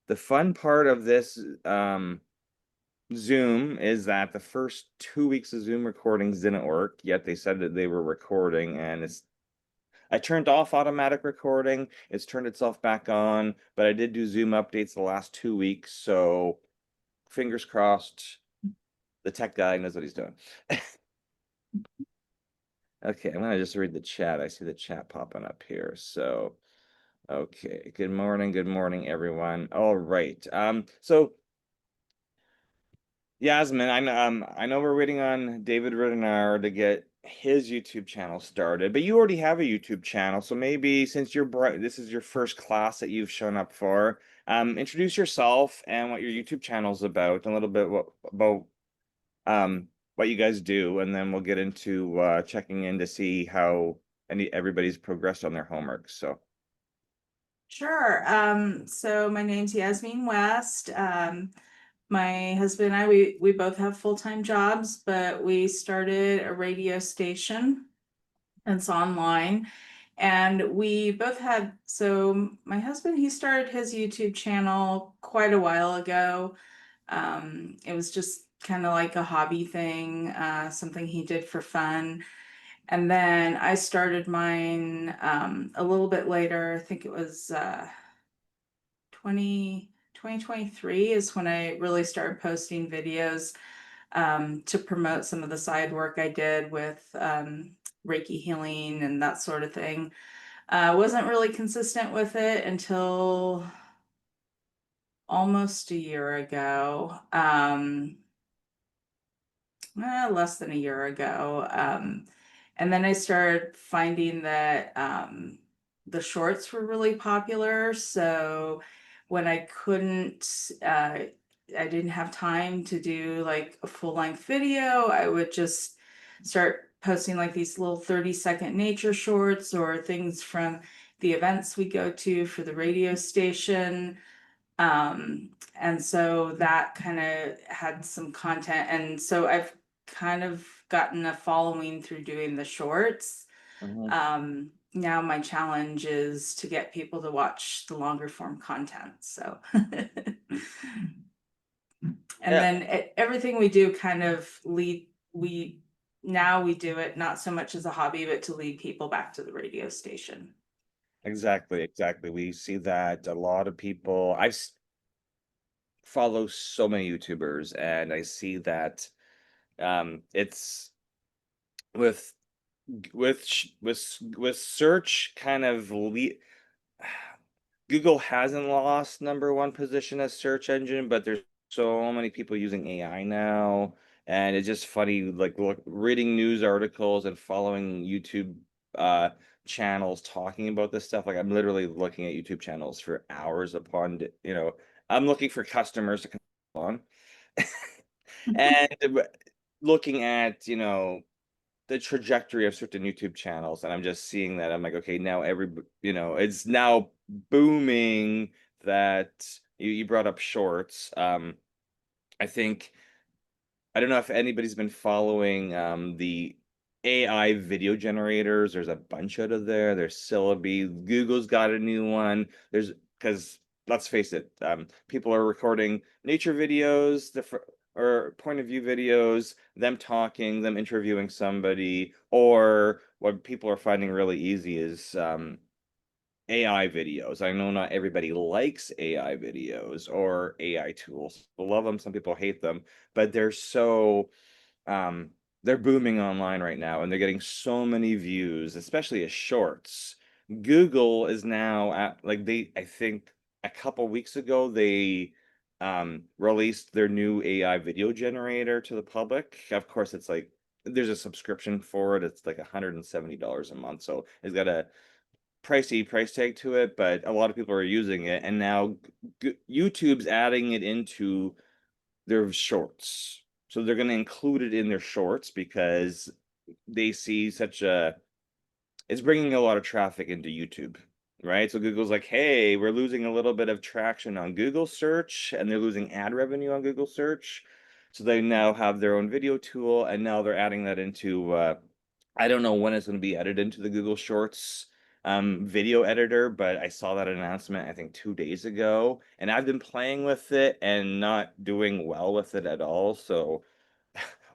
the fun part of this Zoom is that the first 2 weeks of Zoom recordings didn't work, yet they said that they were recording, and I turned off automatic recording. It's turned itself back on, but I did do Zoom updates the last 2 weeks, so fingers crossed the tech guy knows what he's doing. Okay, I'm gonna just read the chat. I see the chat popping up here. So, okay, good morning, everyone. All right. So Yasmin, I know we're waiting on David Ridenour to get his YouTube channel started, but you already have a YouTube channel, so maybe since this is your first class that you've shown up for, introduce yourself and what your YouTube channel is about, and a little bit about what you guys do, and then we'll get into checking in to see how everybody's progressed on their homework. So, Sure. So my name's Yasmin West. My husband and I, we both have full-time jobs, but we started a radio station. It's online. And we both had, so my husband, he started his YouTube channel quite a while ago. It was just kind of like a hobby thing, something he did for fun. And then I started mine a little bit later. I think it was 2023 is when I really started posting videos to promote some of the side work I did with Reiki healing and that sort of thing. I wasn't really consistent with it until almost a year ago. Less than a year ago. And then I started finding that the shorts were really popular. So when I couldn't, I didn't have time to do like a full-length video, I would just start posting like these little 30-second nature shorts or things from the events we go to for the radio station. And so that kind of had some content. And so I've kind of gotten a following through doing the shorts. mhm. Now my challenge is to get people to watch the longer form content. So, and Yeah, then everything we do kind of now we do it not so much as a hobby, but to lead people back to the radio station. exactly, exactly. We see that a lot of people. Follow so many YouTubers, and I see that it's with with search kind of Google hasn't lost #1 position as search engine, but there's so many people using AI now, and it's just funny, like reading news articles and following YouTube uh channels talking about this stuff. Like I'm literally looking at YouTube channels for hours upon, I'm looking for customers to come on and looking at, the trajectory of certain YouTube channels, and I'm just seeing that. I'm like, okay, now it's now booming that you brought up shorts. I think I don't know if anybody's been following the AI video generators. There's a bunch out of there. There's Syllabi. Google's got a new one. There's because let's face it, people are recording nature videos, or point of view videos, them talking, them interviewing somebody, or what people are finding really easy is AI videos. I know not everybody likes AI videos or AI tools. People love them, some people hate them, but um they're booming online right now, and they're getting so many views, especially as shorts. Google is now at, like, I think a couple weeks ago they released their new AI video generator to the public. Of course, it's like there's a subscription for it. It's like $170 a month. So it's got a pricey price tag to it, but a lot of people are using it, and now YouTube's adding it into their shorts. So they're going to include it in their shorts because they see it's bringing a lot of traffic into YouTube, right? So Google's like, hey, we're losing a little bit of traction on Google search, and they're losing ad revenue on Google search. So they now have their own video tool, and now they're adding that into, I don't know when it's going to be added into the Google Shorts video editor, but I saw that announcement I think 2 days ago, and I've been playing with it and not doing well with it at all. So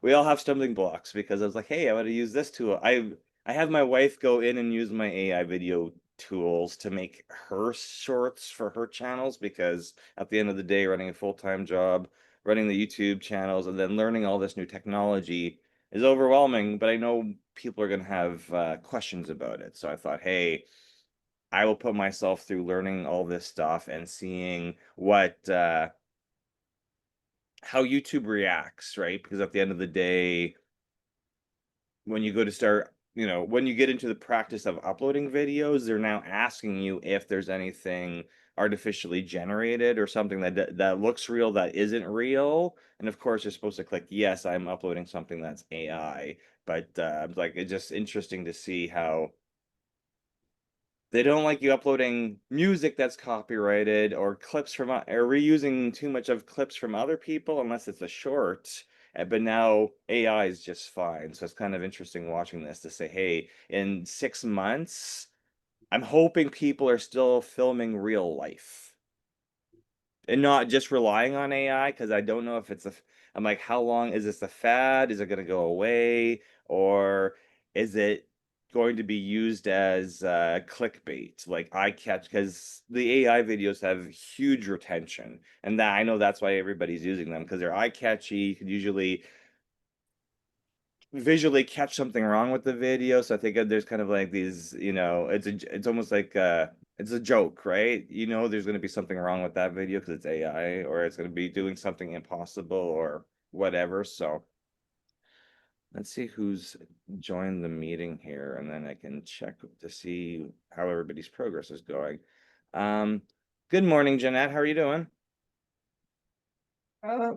we all have stumbling blocks because I was like, hey, I want to use this tool. I have my wife go in and use my AI video tools to make her shorts for her channels because at the end of the day, running a full-time job, running the YouTube channels, and then learning all this new technology is overwhelming, but I know people are going to have questions about it. So I thought, hey, I will put myself through learning all this stuff and seeing what how YouTube reacts, right? Because at the end of the day, when you go to start, when you get into the practice of uploading videos, they're now asking you if there's anything artificially generated or something that looks real that isn't real. And of course, you're supposed to click yes, I'm uploading something that's AI. But like it's just interesting to see how they don't like you uploading music that's copyrighted or clips from or reusing too much of clips from other people unless it's a short. But now AI is just fine. So it's kind of interesting watching this to say, hey, in 6 months, I'm hoping people are still filming real life and not just relying on AI because I don't know if I'm like, how long is this a fad? Is it going to go away? Or is it going to be used as clickbait, like eye catch? Because the AI videos have huge retention, and that I know that's why everybody's using them because they're eye catchy. You can usually visually catch something wrong with the video. So I think there's kind of like these, it's almost like it's a joke, right? There's going to be something wrong with that video because it's AI or it's going to be doing something impossible or whatever. So let's see who's joined the meeting here, and then I can check to see how everybody's progress is going. Um, Good morning, Jeanette. How are you doing? Uh,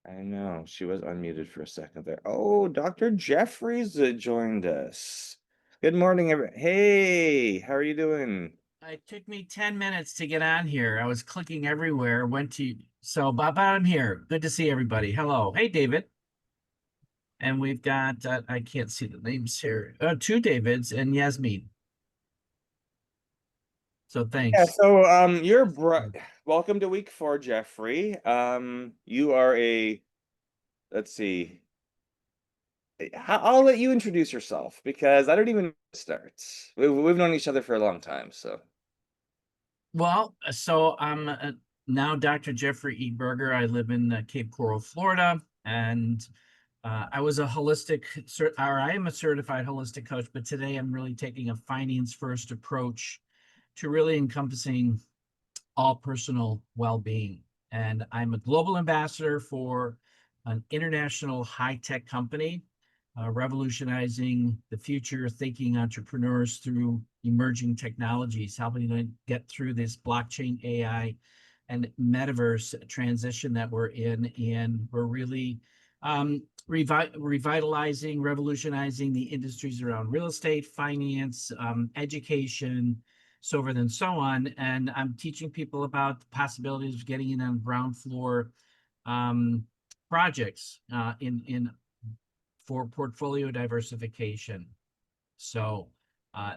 I know she was unmuted for a second there. Oh, Dr. Jeffries joined us. Good morning, Hey, how are you doing? It took me 10 minutes to get on here. I was clicking everywhere, went to, so Bob, I'm here. Good to see everybody. Hello. Hey, David. And we've got, I can't see the names here. Two Davids and Yasmin. So Yeah, thanks. so welcome to week 4, Jeffrey. You are let's see. I'll let you introduce yourself because I don't even start. We've known each other for a long time, so. Well, so I'm now Dr. Jeffrey E. Berger. I live in Cape Coral, Florida, and I was a I am a certified holistic coach, but today I'm really taking a finance first approach to really encompassing all personal well-being. And I'm a global ambassador for an international high-tech company, revolutionizing the future thinking entrepreneurs through emerging technologies, helping them get through this blockchain, AI, and metaverse transition that we're in. And we're really revitalizing, revolutionizing the industries around real estate, finance, education, so forth and so on. And I'm teaching people about the possibilities of getting in on ground floor projects in for portfolio diversification. So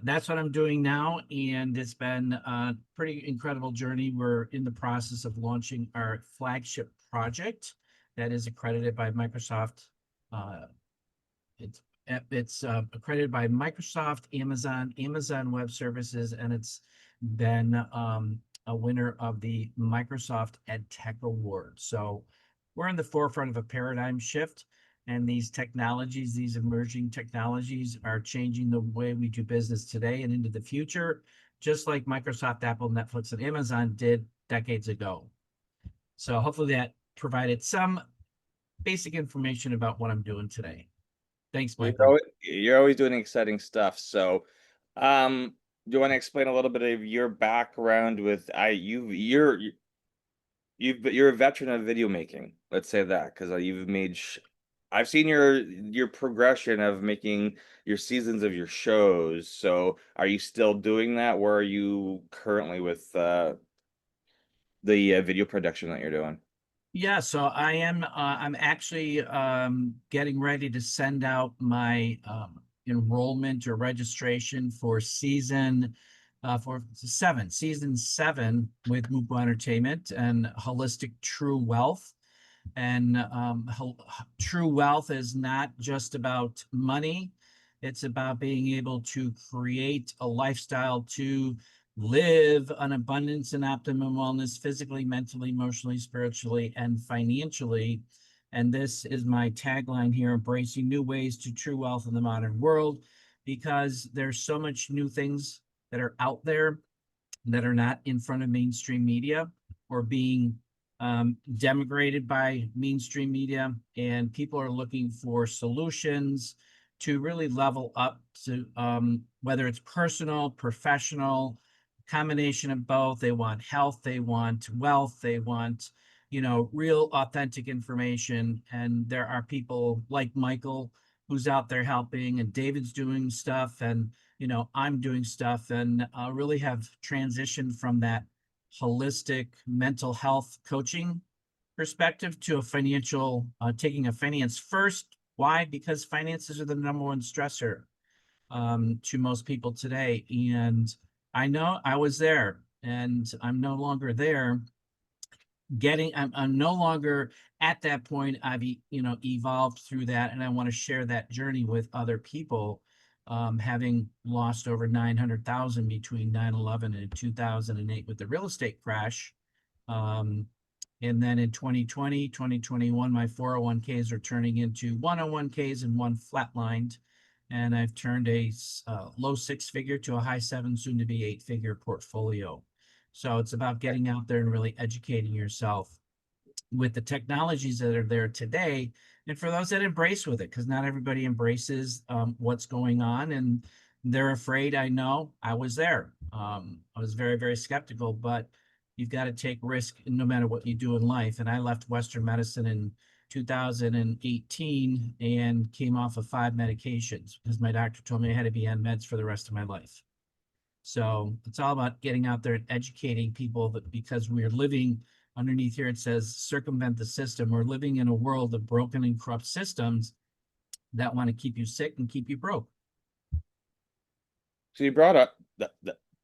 that's what I'm doing now, and it's been a pretty incredible journey. We're in the process of launching our flagship project that is accredited by Microsoft. It's accredited by Microsoft, Amazon Web Services, and it's been a winner of the Microsoft EdTech Award. So we're in the forefront of a paradigm shift, and these technologies, these emerging technologies, are changing the way we do business today and into the future, just like Microsoft, Apple, Netflix, and Amazon did decades ago. So hopefully that provided some basic information about what I'm doing today. Thanks, Michael. You're always doing exciting stuff. So, do you want to explain a little bit of your background with you're a veteran of video making. Let's say that because I've seen your progression of making your seasons of your shows. So, are you still doing that? Where are you currently with the video production that you're doing? Yeah, so I'm actually getting ready to send out my enrollment or registration for season 7 with Mupo Entertainment and Holistic True Wealth. And true wealth is not just about money. It's about being able to create a lifestyle to live an abundance and optimum wellness physically, mentally, emotionally, spiritually, and financially. And this is my tagline here, embracing new ways to true wealth in the modern world, because there's so much new things that are out there that are not in front of mainstream media or being demigrated by mainstream media, and people are looking for solutions to really level up to whether it's personal, professional, combination of both. They want health, they want wealth, they want, real authentic information. And there are people like Michael who's out there helping, and David's doing stuff, and I'm doing stuff, and really have transitioned from that holistic mental health coaching perspective to taking a finance first. Why? Because finances are the number one stressor to most people today. And I know I was there, and I'm no longer there. I'm no longer at that point. I've evolved through that, and I want to share that journey with other people. Having lost over 900,000 between 9/11 and 2008 with the real estate crash. Um, and then in 2020, 2021, my 401ks are turning into 101ks, and one flatlined. And I've turned a low 6-figure to a high 7, soon to be 8-figure portfolio. So it's about getting out there and really educating yourself with the technologies that are there today, and for those that embrace with it, because not everybody embraces what's going on, and they're afraid. I know I was there. I was very, very skeptical, but you've got to take risk no matter what you do in life. And I left Western medicine in 2018 and came off of 5 medications because my doctor told me I had to be on meds for the rest of my life. So it's all about getting out there and educating people, that because we're living underneath here, it says circumvent the system. We're living in a world of broken and corrupt systems that want to keep you sick and keep you broke. So you brought up the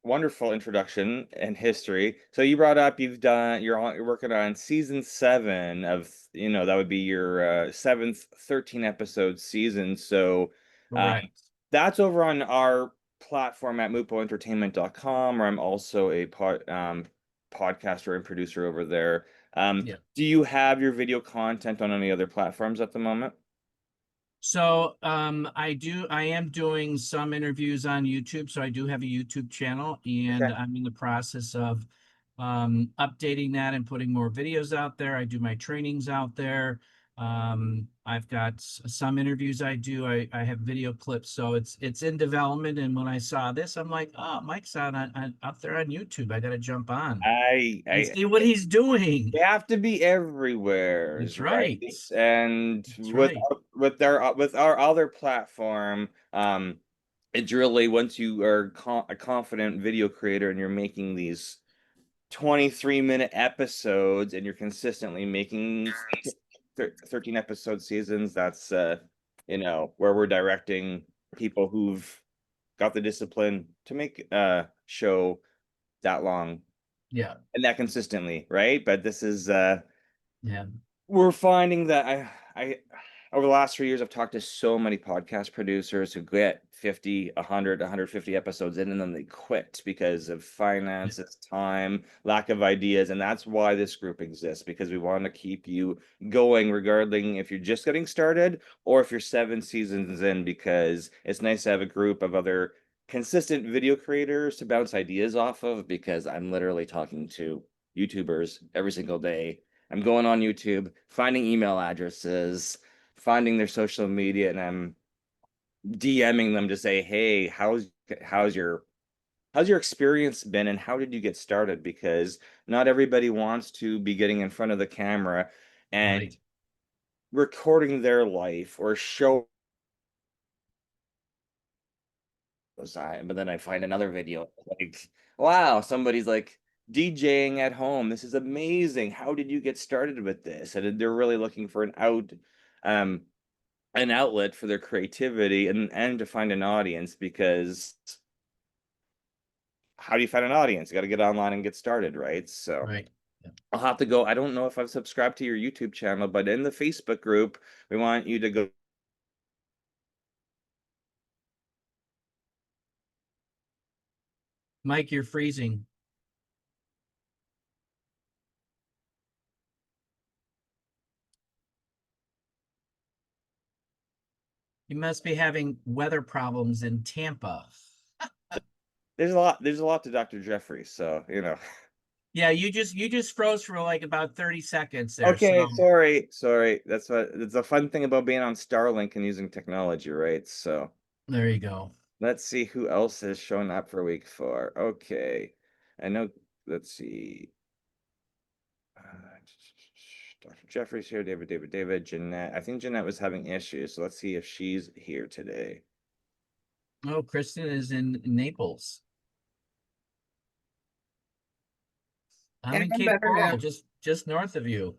wonderful introduction and history. So you brought up you're working on season 7 of, that would be your seventh 13 episode season. So Correct. that's over on our platform at mupoentertainment.com, where I'm also a podcaster and producer over there. Yeah. Do you have your video content on any other platforms at the moment? So I am doing some interviews on YouTube. So I do have a YouTube channel, and Okay. I'm in the process of updating that and putting more videos out there. I do my trainings out there. I've got some interviews I do. I have video clips, so it's in development. And when I saw this, I'm like, oh, Mike's out there on YouTube. I got to jump on and I see what he's doing. They have to be everywhere, That's right. right? And That's with right. with our other platform, it's really, once you are a confident video creator and you're making these 23-minute episodes and you're consistently making 13 episode seasons, that's where we're directing people who've got the discipline to make a show that long Yeah. and that consistently, right? But this is Yeah. we're finding that I over the last 3 years, I've talked to so many podcast producers who get 50, 100, 150 episodes in, and then they quit because of finances, time, lack of ideas. And that's why this group exists, because we want to keep you going, regarding if you're just getting started or if you're 7 seasons in, because it's nice to have a group of other consistent video creators to bounce ideas off of, because I'm literally talking to YouTubers every single day. I'm going on YouTube, finding email addresses, finding their social media, and I'm DMing them to say, "Hey, how's your experience been, and how did you get started?" Because not everybody wants to be getting in front of the camera and Right. recording their life or show. But then I find another video like, wow, somebody's like DJing at home. This is amazing. How did you get started with this? And they're really looking for um, an outlet for their creativity and to find an audience, because how do you find an audience? You got to get online and get started, right? So Right. Yeah. I'll have to go. I don't know if I've subscribed to your YouTube channel, but in the Facebook group, we want you to go. Mike, you're freezing. You must be having weather problems in Tampa. There's a lot to Dr. Jeffrey, so you know. Yeah, you just froze for like about 30 seconds there. Okay, So sorry. That's a fun thing about being on Starlink and using technology, right? So there you go. let's see who else has shown up for week 4. Okay. I know, let's see. Dr. Jeffrey's here, David, Jeanette. I think Jeanette was having issues, so let's see if she's here today. Oh, Kristen is in Naples. I'm Yeah, in I'm Cape better Coral, now. just north of you.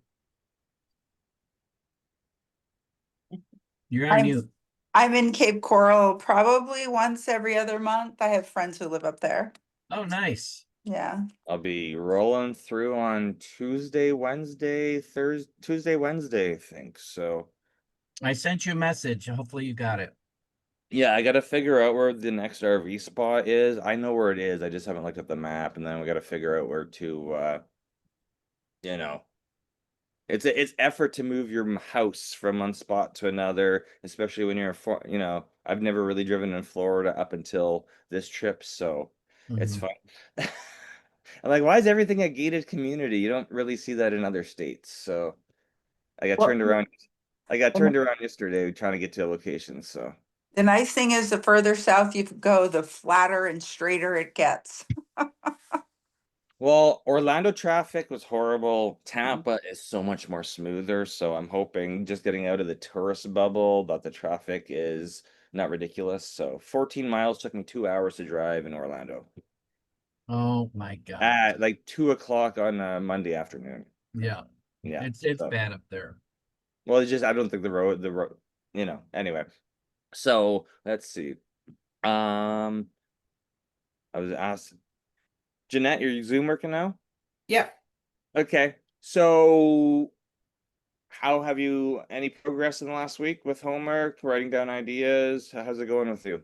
You're on I'm mute. I'm in Cape Coral probably once every other month. I have friends who live up there. Oh, nice. Yeah. I'll be rolling through on Tuesday, Wednesday, Wednesday, I think. So I sent you a message. Hopefully you got it. yeah, I gotta figure out where the next RV spot is. I know where it is. I just haven't looked at the map, and then we gotta figure out where to you know, it's effort to move your house from one spot to another, especially when I've never really driven in Florida up until this trip, so it's Mhm. fun. I'm like, why is everything a gated community? You don't really see that in other states. So I got Well, turned around. I got and turned around yesterday trying to get to a location. So the nice thing is the further south you go, the flatter and straighter it gets. well, Orlando traffic was horrible. Tampa is so much more smoother. So I'm hoping, just getting out of the tourist bubble, that the traffic is not ridiculous. So 14 miles took me 2 hours to drive in Orlando Oh my God. at like 2 o'clock on a Monday afternoon. Yeah. Yeah. It's So, bad up there. well, it's just, I don't think the road, anyway. So let's see. I was asked, Jeanette, you're Zoom working now? Yep. Okay. So how have you, any progress in the last week with homework, writing down ideas? How's it going with you?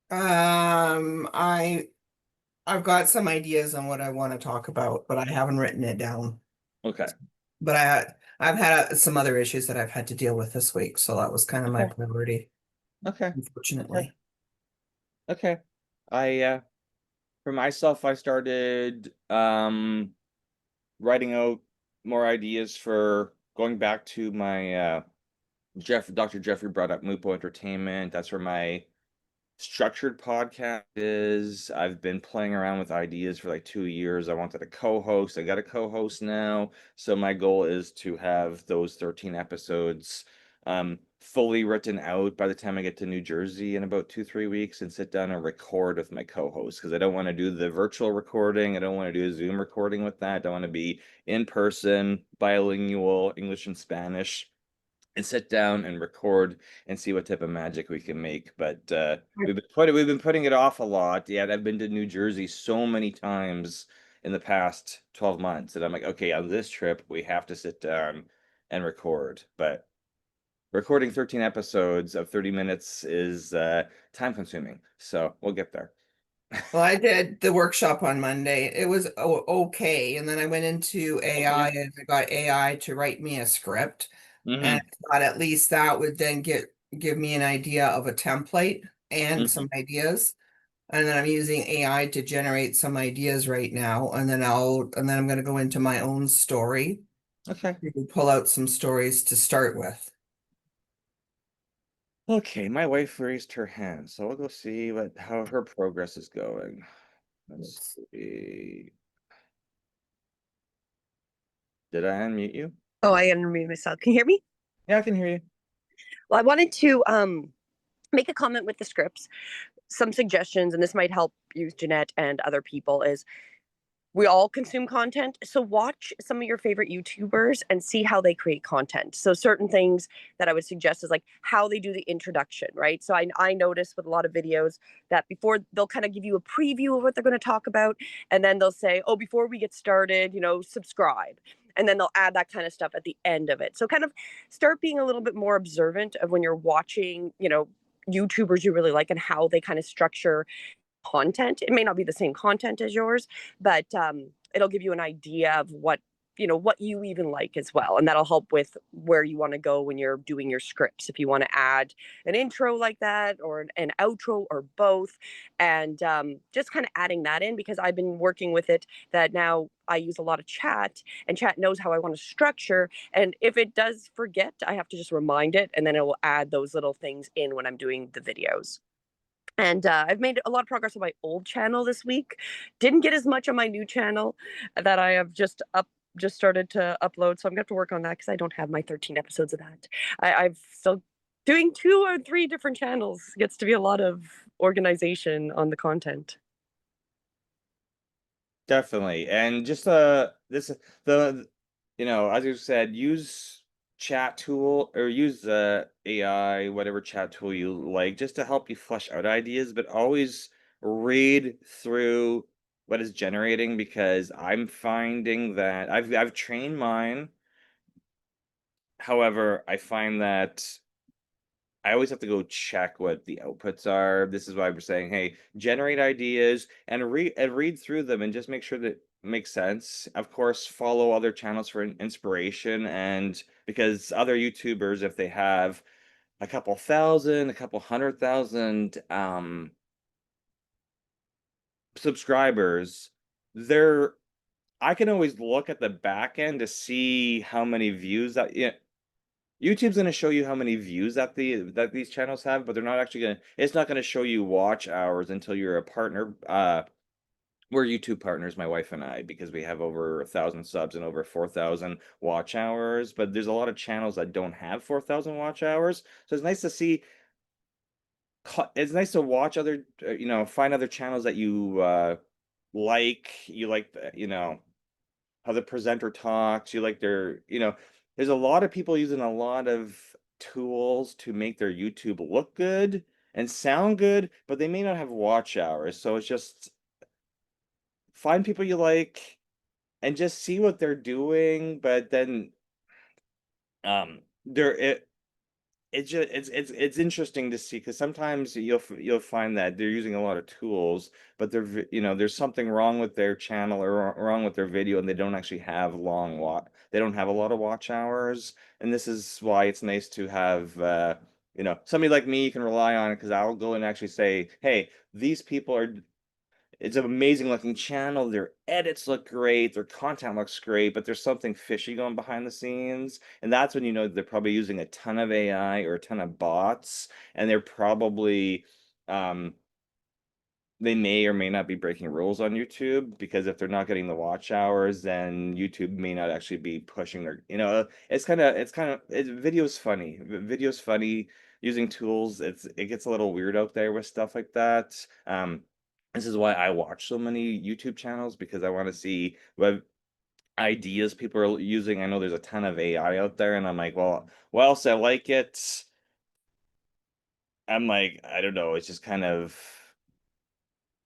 Um, I I've got some ideas on what I want to talk about, but I haven't written it down. Okay. But I've had some other issues that I've had to deal with this week, so that was kind of my Okay. priority, Okay. unfortunately. Okay. I for myself, I started writing out more ideas for going back to my Dr. Jeffrey brought up Mupo Entertainment. That's where my structured podcast is. I've been playing around with ideas for like 2 years. I wanted a co-host. I got a co-host now. So my goal is to have those 13 episodes fully written out by the time I get to New Jersey in about 2-3 weeks, and sit down and record with my co-host, because I don't want to do the virtual recording. I don't want to do a Zoom recording with that. I don't want to be in person, bilingual, English and Spanish, and sit down and record and see what type of magic we can make. But we've been putting it off a lot. Yeah, I've been to New Jersey so many times in the past 12 months, and I'm like, okay, on this trip we have to sit down and record. But recording 13 episodes of 30 minutes is time consuming. So we'll get there. Well, I did the workshop on Monday. It was okay, and then I went into AI Okay. and I got AI to write me a script, and Mm-hmm. I thought at least that would then give me an idea of a template and Mm-hmm. some ideas. And then I'm using AI to generate some ideas right now, and then I'm going to go into my own story, Okay. pull out some stories to start with. Okay, my wife raised her hand, so I'll go see how her progress is going. Let's Let's see. Did I unmute you? Oh, I unmuted myself. Can you hear me? Yeah, I can hear you. Well, I wanted to make a comment with the scripts. Some suggestions, and this might help you, Jeanette, and other people, is we all consume content. So watch some of your favorite YouTubers and see how they create content. So certain things that I would suggest is like how they do the introduction, right? So I notice with a lot of videos that before they'll kind of give you a preview of what they're going to talk about. And then they'll say, oh, before we get started, subscribe. And then they'll add that kind of stuff at the end of it. So kind of start being a little bit more observant of when you're watching, YouTubers you really like and how they kind of structure content. It may not be the same content as yours, but it'll give you an idea of what you even like as well, and that'll help with where you want to go when you're doing your scripts. If you want to add an intro like that, or an outro, or both, and just kind of adding that in, because I've been working with it that now I use a lot of chat, and chat knows how I want to structure. And if it does forget, I have to just remind it, and then it will add those little things in when I'm doing the videos. And I've made a lot of progress on my old channel this week. Didn't get as much on my new channel that I have just started to upload. So I'm gonna have to work on that because I don't have my 13 episodes of that. I've still doing 2 or 3 different channels. Gets to be a lot of organization on the content. Definitely. And just this the as you said, use chat tool or use AI, whatever chat tool you like, just to help you flesh out ideas, but always read through what is generating, because I'm finding that I've trained mine. However, I find that I always have to go check what the outputs are. This is why we're saying, hey, generate ideas and read through them and just make sure that makes sense. Of course, follow other channels for inspiration, and because other YouTubers, if they have a couple thousand, a couple 100,000 subscribers, they're I can always look at the back end to see how many views that YouTube's gonna show you how many views that these channels have, but they're not actually gonna it's not gonna show you watch hours until you're a partner. We're YouTube partners, my wife and I, because we have over 1,000 subs and over 4,000 watch hours. But there's a lot of channels that don't have 4,000 watch hours, so it's nice to see. It's nice to watch other, find other channels that you like. You like, how the presenter talks, you like there's a lot of people using a lot of tools to make their YouTube look good and sound good, but they may not have watch hours. So it's just find people you like and just see what they're doing, but then there it's just it's interesting to see, because sometimes you'll find that they're using a lot of tools, but there's something wrong with their channel or wrong with their video, and they don't actually have they don't have a lot of watch hours. And this is why it's nice to have somebody like me you can rely on, because I'll go and actually say, hey, these people are it's an amazing looking channel. Their edits look great. Their content looks great, but there's something fishy going behind the scenes. And that's when you know they're probably using a ton of AI or a ton of bots. And they're probably, they may or may not be breaking rules on YouTube, because if they're not getting the watch hours, then YouTube may not actually be pushing video's funny. Video's funny using tools. It gets a little weird out there with stuff like that. This is why I watch so many YouTube channels, because I want to see what ideas people are using. I know there's a ton of AI out there, and I'm like, well, else I like it. I'm like, I don't know. It's just kind of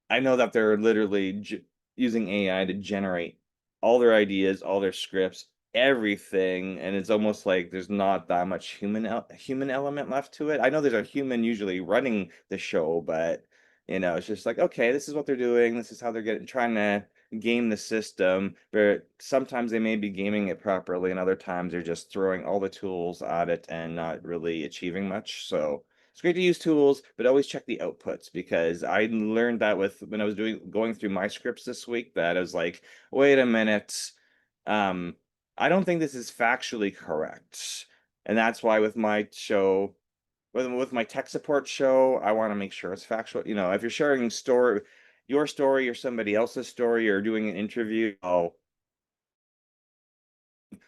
I know that they're literally using AI to generate all their ideas, all their scripts, everything, and it's almost like there's not that much human element left to it. I know there's a human usually running the show, but it's just like, okay, this is what they're doing. This is how they're trying to game the system. But sometimes they may be gaming it properly, and other times they're just throwing all the tools at it and not really achieving much. So it's great to use tools, but always check the outputs, because I learned that when I was going through my scripts this week, that I was like, wait a minute, I don't think this is factually correct. And that's why with my show, with my tech support show, I want to make sure it's factual. If you're sharing your story or somebody else's story, or doing an interview,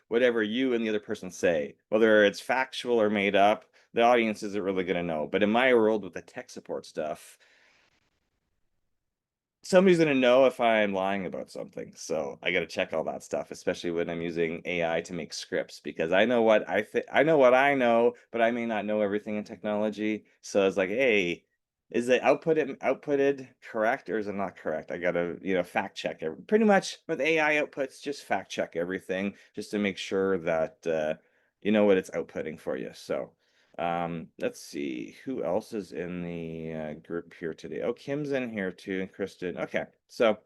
whatever you and the other person say, whether it's factual or made up, the audience isn't really going to know. But in my world with the tech support stuff, somebody's gonna know if I'm lying about something. So I gotta check all that stuff, especially when I'm using AI to make scripts, because I know what I know what I know, but I may not know everything in technology. So it's like, hey, is the outputted correct or is it not correct? I gotta, fact check it. Pretty much with AI outputs, just fact check everything just to make sure that you know what it's outputting for you. So let's see who else is in the group here today. Oh, Kim's in here too, and Kristen. Okay, so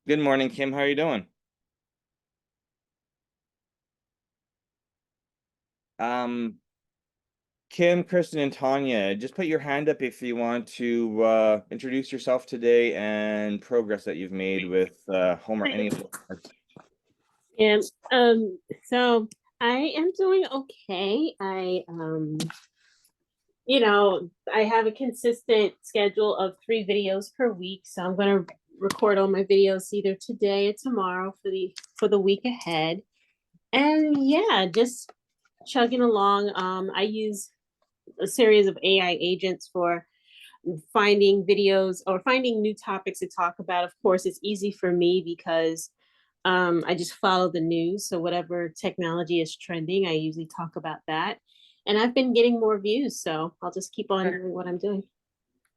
good morning, Kim. How are you doing? Kim, Kristen, and Tanya, just put your hand up if you want to introduce yourself today and progress that you've made with homework. Any of the And so I am doing okay. I have a consistent schedule of 3 videos per week. So I'm gonna record all my videos either today or tomorrow for the week ahead. And yeah, just chugging along. I use a series of AI agents for finding videos or finding new topics to talk about. Of course, it's easy for me because I just follow the news. So whatever technology is trending, I usually talk about that. And I've been getting more views, so I'll just keep on doing what I'm doing.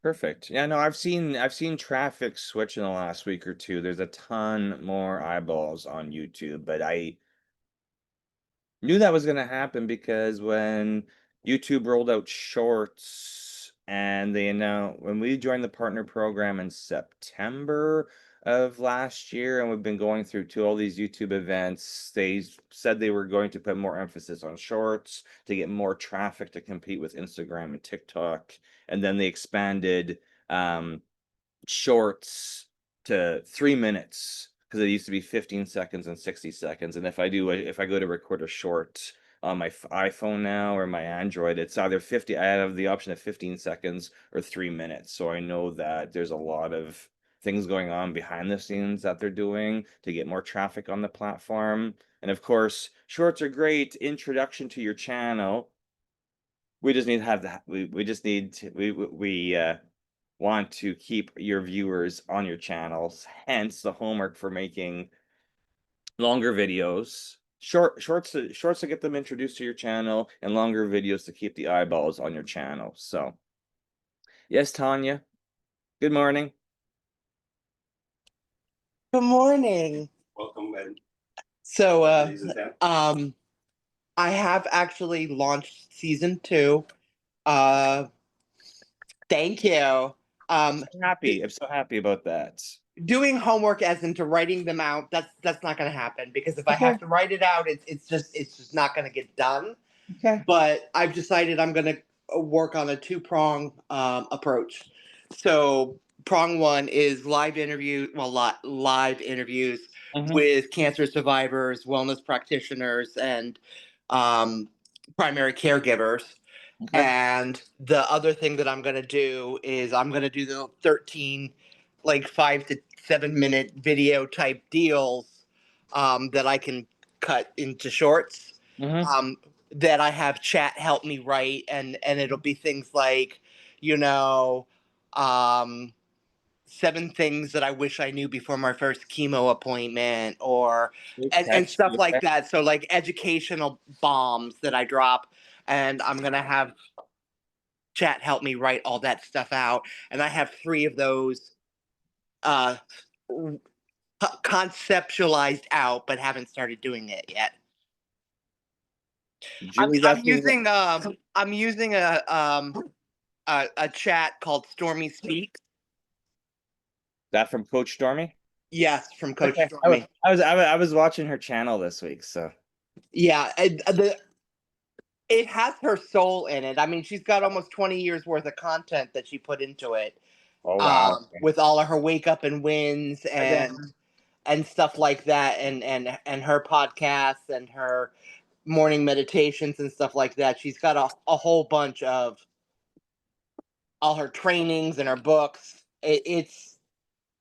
Perfect. Yeah, no, I've seen traffic switch in the last week or two. There's a ton more eyeballs on YouTube, but I knew that was going to happen because when YouTube rolled out Shorts and they announced when we joined the partner program in September of last year, and we've been going through to all these YouTube events, they said they were going to put more emphasis on Shorts to get more traffic to compete with Instagram and TikTok, and then they expanded Shorts to 3 minutes because it used to be 15 seconds and 60 seconds. And if I go to record a short on my iPhone now or my Android, it's either 50, I have the option of 15 seconds or 3 minutes. So I know that there's a lot of things going on behind the scenes that they're doing to get more traffic on the platform. And of course, shorts are great introduction to your channel. We just need to have that. We just need to, we want to keep your viewers on your channels, hence the homework for making longer videos, shorts to get them introduced to your channel, and longer videos to keep the eyeballs on your channel. So yes, Tanya, good morning. Good morning. Welcome, man. So, I have actually launched season 2. Thank you. I'm so happy about that. Doing homework as into writing them out, that's not going to happen, because if I have to write it out, it's just not going to get done. Okay. But I've decided I'm going to work on a 2-prong approach. So prong 1 is live interviews Mhm. with cancer survivors, wellness practitioners, and primary caregivers. Okay. And the other thing that I'm going to do is I'm going to do the 13, like 5 to 7 minute video type deals that I can cut into shorts. Mhm. That I have chat help me write, and it'll be things like, um, 7 things that I wish I knew before my first chemo appointment, or and stuff Okay. like that. So like educational bombs that I drop, and I'm gonna have chat help me write all that stuff out. And I have 3 of those uh conceptualized out, but haven't started doing it yet. Julie's I'm asking. using a chat called Stormy Speaks. That from Coach Stormy. Yes, from Coach Okay. Stormy. I was watching her channel this week, so Yeah, it has her soul in it. I mean, she's got almost 20 years worth of content that she put into it. oh wow. With all of her wake up and wins and stuff like that, and her podcasts and her morning meditations and stuff like that. She's got a whole bunch of all her trainings and her books. It's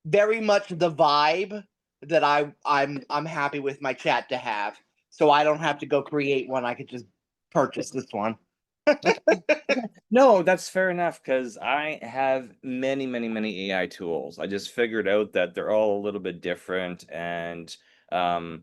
very much the vibe that I'm happy with my chat to have. So I don't have to go create one. I could just purchase this one. No, that's fair enough because I have many AI tools. I just figured out that they're all a little bit different, and um,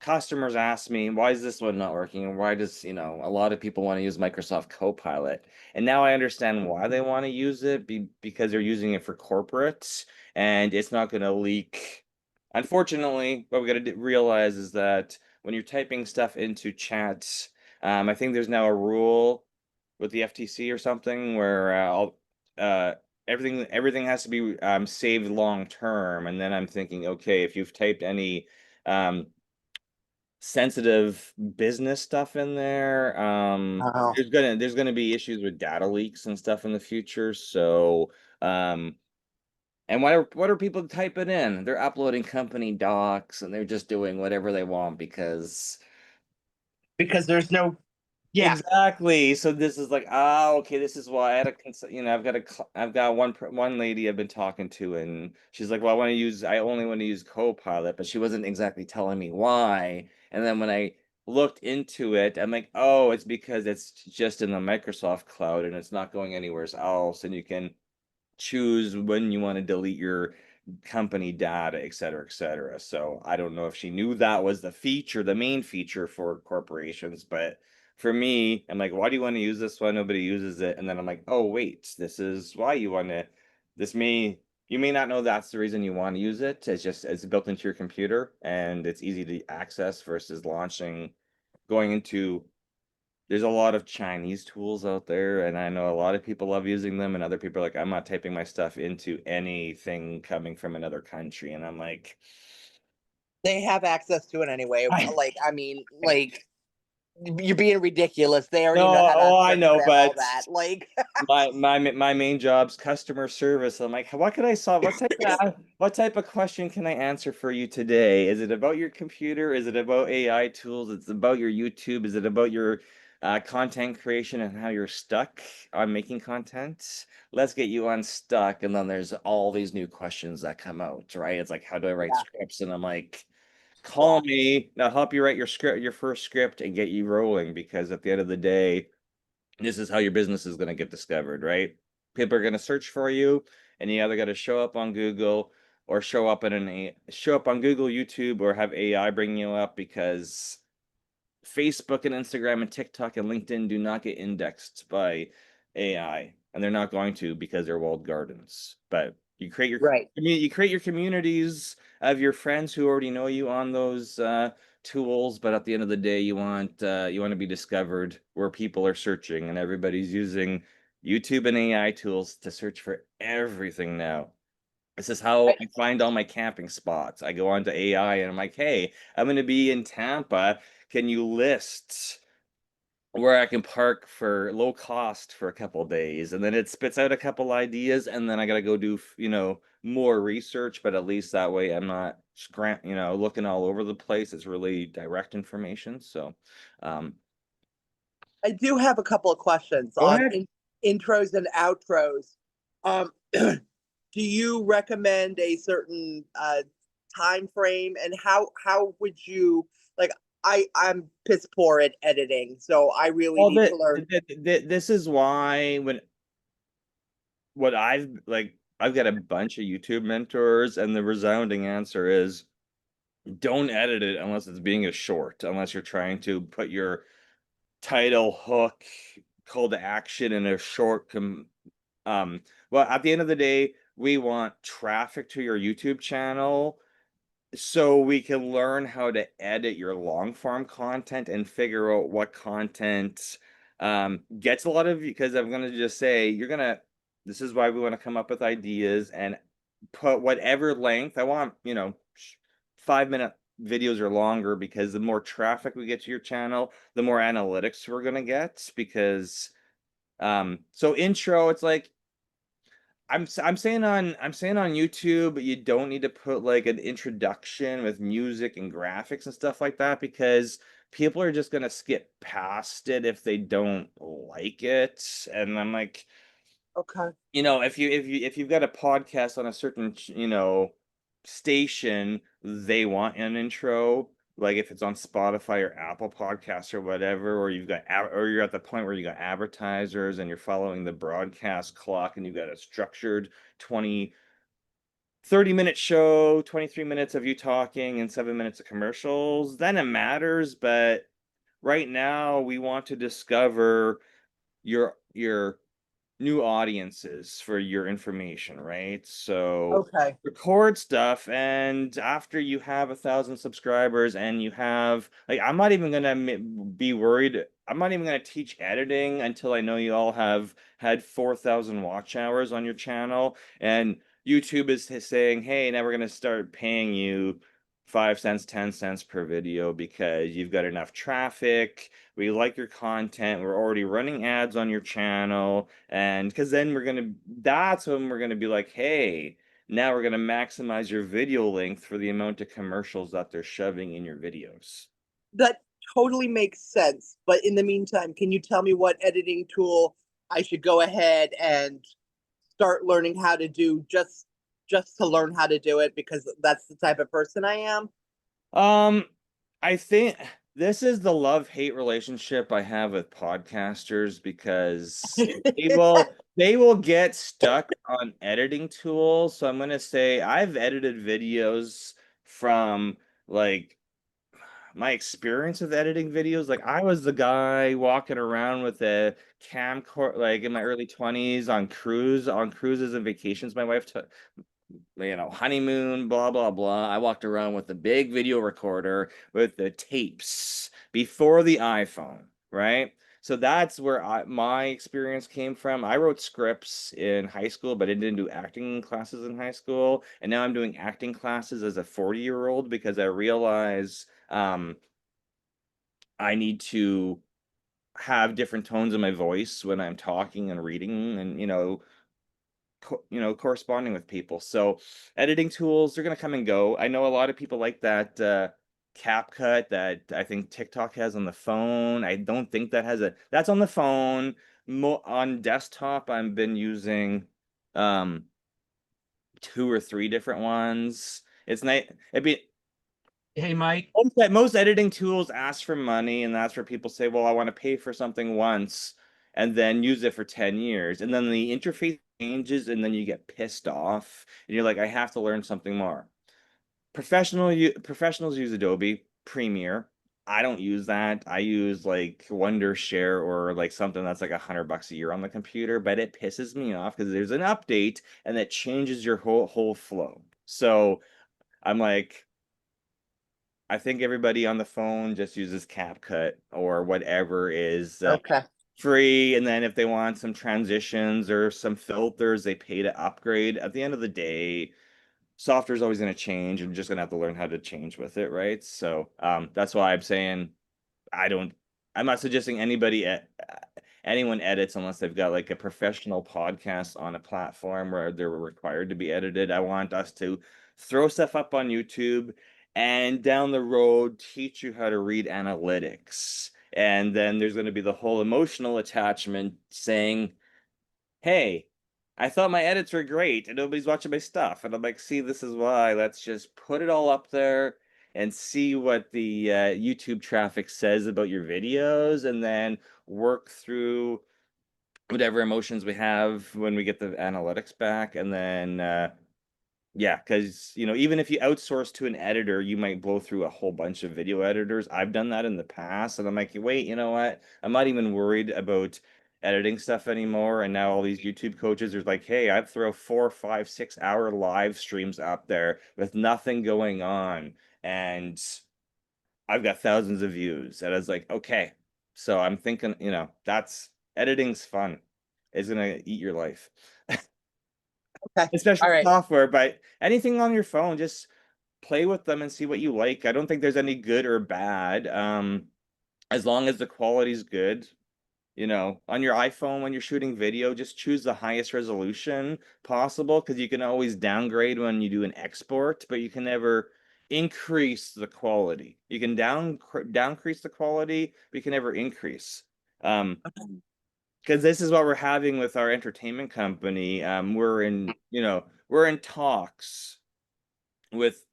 customers ask me, why is this one not working? And why does, a lot of people want to use Microsoft Copilot. And now I understand why they want to use it because they're using it for corporates and it's not going to leak. Unfortunately, what we got to realize is that when you're typing stuff into chats, I think there's now a rule with the FTC or something where uh, everything has to be saved long term. And then I'm thinking, okay, if you've typed any um, sensitive business stuff in there. Oh. There's gonna be issues with data leaks and stuff in the future. So, and what are people typing in? They're uploading company docs and they're just doing whatever they want Because there's no, yeah. exactly. So this is like, okay, this is why I had I've got one lady I've been talking to, and she's like, well, I only want to use Copilot, but she wasn't exactly telling me why. And then when I looked into it, I'm like, oh, it's because it's just in the Microsoft cloud and it's not going anywhere else, and you can choose when you want to delete your company data, et cetera, et cetera. So I don't know if she knew that was the main feature for corporations, but for me, I'm like, why do you want to use this one? Nobody uses it. And then I'm like, oh, wait, this is why you want to, you may not know that's the reason you want to use it. It's built into your computer and it's easy to access versus going into there's a lot of Chinese tools out there, and I know a lot of people love using them, and other people are like, I'm not typing my stuff into anything coming from another country. And I'm like, They have access to it anyway. I Like, I mean, like, you're being ridiculous. They already know no, how to oh, I know, circumvent all but that. Like, my main job's customer service. I'm like, what could I solve? What type of question can I answer for you today? Is it about your computer? Is it about AI tools? It's about your YouTube? Is it about your content creation and how you're stuck on making content? Let's get you unstuck. And then there's all these new questions that come out, right? It's like, how do I write yeah. scripts? And I'm like, call me. I'll help you write your first script and get you rolling because at the end of the day, this is how your business is going to get discovered, right? People are going to search for you, and you either got to show up on Google or show up on Google, YouTube, or have AI bring you up because Facebook and Instagram and TikTok and LinkedIn do not get indexed by AI, and they're not going to because they're walled gardens. But Right. you create your communities of your friends who already know you on those tools. But at the end of the day, you want to be discovered where people are searching, and everybody's using YouTube and AI tools to search for everything now. This is how I find all my camping spots. I go onto AI and I'm like, hey, I'm going to be in Tampa. Can you list where I can park for low cost for a couple days? And then it spits out a couple ideas, and then I got to go do, more research, but at least that way I'm not looking all over the place. It's really direct information. So, um, I do have a couple of questions go on ahead. intros and outros. Do you recommend a certain time frame, and how would you like? I'm piss poor at editing, so I really Well, need to learn. this is why I've got a bunch of YouTube mentors, and the resounding answer is don't edit it unless it's being a short, unless you're trying to put your title, hook, call to action in a short well, at the end of the day, we want traffic to your YouTube channel so we can learn how to edit your long form content and figure out what content gets a lot of, because I'm going to just say this is why we want to come up with ideas and put whatever length I want, 5 minute videos or longer, because the more traffic we get to your channel, the more analytics we're going to get. Because so intro, it's like I'm saying on YouTube, you don't need to put like an introduction with music and graphics and stuff like that, because people are just gonna skip past it if they don't like it. And I'm like, Okay. if you've got a podcast on a certain station, they want an intro. like if it's on Spotify or Apple Podcasts or whatever, or or you're at the point where you got advertisers and you're following the broadcast clock and you've got a structured 30-minute show, 23 minutes of you talking and 7 minutes of commercials, then it matters. But right now we want to discover your new audiences for your information, right? So Okay. record stuff, and after you have 1,000 subscribers and you have, like, I'm not even gonna be worried. I'm not even gonna teach editing until I know you all have had 4,000 watch hours on your channel, and YouTube is saying, hey, now we're gonna start paying you 5 cents, 10 cents per video because you've got enough traffic. We like your content. We're already running ads on your channel. And because then that's when we're gonna be like, hey, now we're gonna maximize your video length for the amount of commercials that they're shoving in your videos. That totally makes sense. But in the meantime, can you tell me what editing tool I should go ahead and start learning how to do, just to learn how to do it, because that's the type of person I am? I think this is the love-hate relationship I have with podcasters, because they will get stuck on editing tools. So I'm gonna say I've edited videos from, like, my experience with editing videos. Like, I was the guy walking around with a camcorder, like in my early 20s, on cruises and vacations. My wife took, honeymoon, blah, blah, blah. I walked around with a big video recorder with the tapes before the iPhone, right? So that's where my experience came from. I wrote scripts in high school, but I didn't do acting classes in high school. And now I'm doing acting classes as a 40-year-old because I realize I need to have different tones in my voice when I'm talking and reading and, corresponding with people. So editing tools, they're going to come and go. I know a lot of people like that CapCut that I think TikTok has on the phone. I don't think that's on the phone. On desktop, I've been using 2 or 3 different ones. It's nice. Hey, Mike. Most editing tools ask for money, and that's where people say, well, I want to pay for something once and then use it for 10 years. And then the interface changes, and then you get pissed off, and you're like, I have to learn something more. Professionals use Adobe Premiere. I don't use that. I use like Wondershare or like something that's like $100 a year on the computer, but it pisses me off because there's an update and that changes your whole flow. So I'm like, I think everybody on the phone just uses CapCut or whatever is Okay. free. And then if they want some transitions or some filters, they pay to upgrade. At the end of the day, software is always going to change, and you're just going to have to learn how to change with it, right? So that's why I'm saying I'm not suggesting anyone edits unless they've got like a professional podcast on a platform where they're required to be edited. I want us to throw stuff up on YouTube and down the road teach you how to read analytics. And then there's going to be the whole emotional attachment saying, hey, I thought my edits were great and nobody's watching my stuff. And I'm like, see, this is why. Let's just put it all up there and see what the YouTube traffic says about your videos, and then work through whatever emotions we have when we get the analytics back. And then yeah, because even if you outsource to an editor, you might blow through a whole bunch of video editors. I've done that in the past, and I'm like, wait, you know what? I'm not even worried about editing stuff anymore. And now all these YouTube coaches are like, hey, I'd throw 4, 5, 6 hour live streams up there with nothing going on, and I've got thousands of views. And I was like, okay, so I'm thinking, that's editing's fun. It's gonna eat your life. Okay. Especially All right. software, but anything on your phone, just play with them and see what you like. I don't think there's any good or bad. As long as the quality's good, on your iPhone when you're shooting video, just choose the highest resolution possible, because you can always downgrade when you do an export, but you can never increase the quality. You can downcrease the quality, but you can never increase. Because this is what we're having with our entertainment company. We're in talks with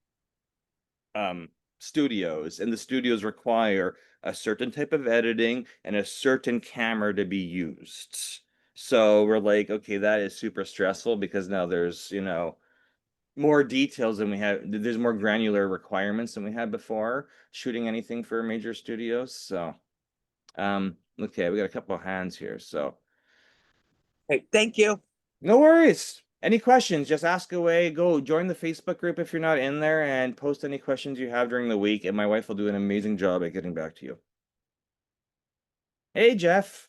studios, and the studios require a certain type of editing and a certain camera to be used. So we're like, okay, that is super stressful because now there's, you know, more details than we have. There's more granular requirements than we had before shooting anything for major studios. So, okay, we got a couple of hands here. So, Hey, thank you. no worries. Any questions, just ask away. Go join the Facebook group if you're not in there and post any questions you have during the week, and my wife will do an amazing job at getting back to you. Hey, Jeff.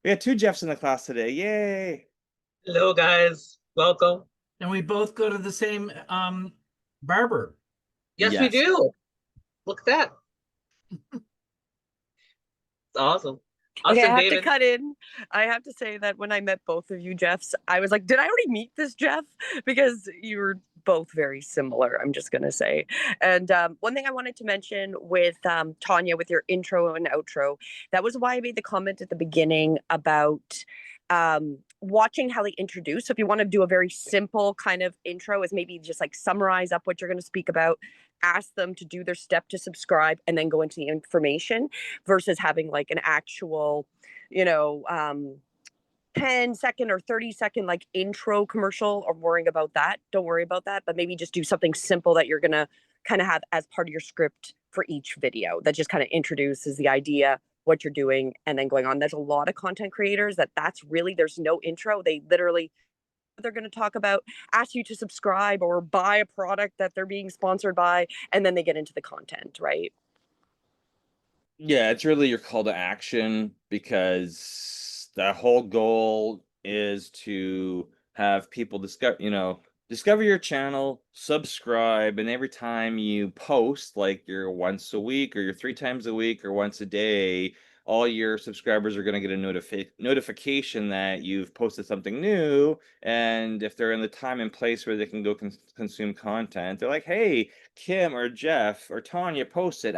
We had 2 Jeffs in the class today. Yay. Hello, guys. Welcome. And we both go to the same barber. Yes, we Yes. do. Look at that. It's awesome. Okay, Awesome, I have David. to cut in. I have to say that when I met both of you Jeffs, I was like, did I already meet this Jeff? Because you were both very similar, I'm just going to say. And one thing I wanted to mention with Tanya, with your intro and outro, that was why I made the comment at the beginning about watching how they introduce. So if you want to do a very simple kind of intro, is maybe just like summarize up what you're going to speak about, ask them to do their step to subscribe, and then go into the information, versus having like an actual, you know, 10-second or 30-second like intro commercial, or worrying about that. Don't worry about that, but maybe just do something simple that you're going to kind of have as part of your script for each video that just kind of introduces the idea, what you're doing, and then going on. There's a lot of content creators that's really, there's no intro. They literally, they're going to talk about, ask you to subscribe or buy a product that they're being sponsored by, and then they get into the content, right? Yeah, it's really your call to action, because the whole goal is to have people discover your channel, subscribe, and every time you post, like you're once a week or you're 3 times a week or once a day, all your subscribers are going to get a notification that you've posted something new. And if they're in the time and place where they can go consume content, they're like, hey, Kim or Jeff or Tanya posted,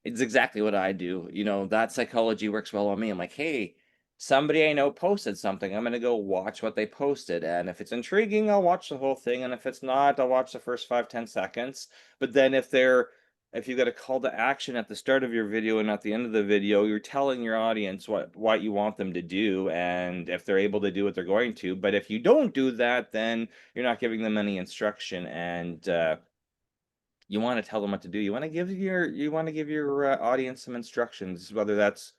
it's exactly what I do. You know, that psychology works well on me. I'm like, hey, somebody I know posted something. I'm going to go watch what they posted. And if it's intriguing, I'll watch the whole thing. And if it's not, I'll watch the first 5-10 seconds. But then if you've got a call to action at the start of your video and at the end of the video, you're telling your audience what you want them to do. And if they're able to do it, they're going to. But if you don't do that, then you're not giving them any instruction. And, you want to tell them what to do. You want to give your audience some instructions, whether that's,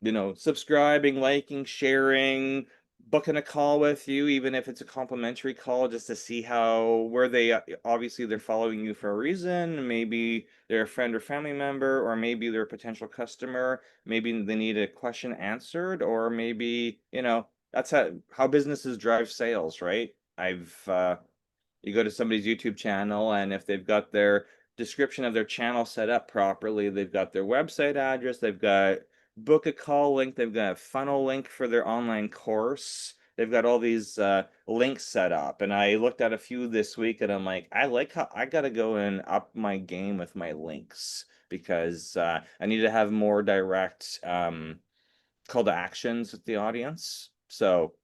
you know, subscribing, liking, sharing, booking a call with you, even if it's a complimentary call, just to see where they obviously they're following you for a reason. Maybe they're a friend or family member, or maybe they're a potential customer. Maybe they need a question answered, or maybe, you know, that's how businesses drive sales, right? You go to somebody's YouTube channel, and if they've got their description of their channel set up properly, they've got their website address, they've got book a call link, they've got a funnel link for their online course. They've got all these links set up. And I looked at a few this week, and I'm like, I like how I got to go and up my game with my links, because I need to have more direct call to actions with the audience. So,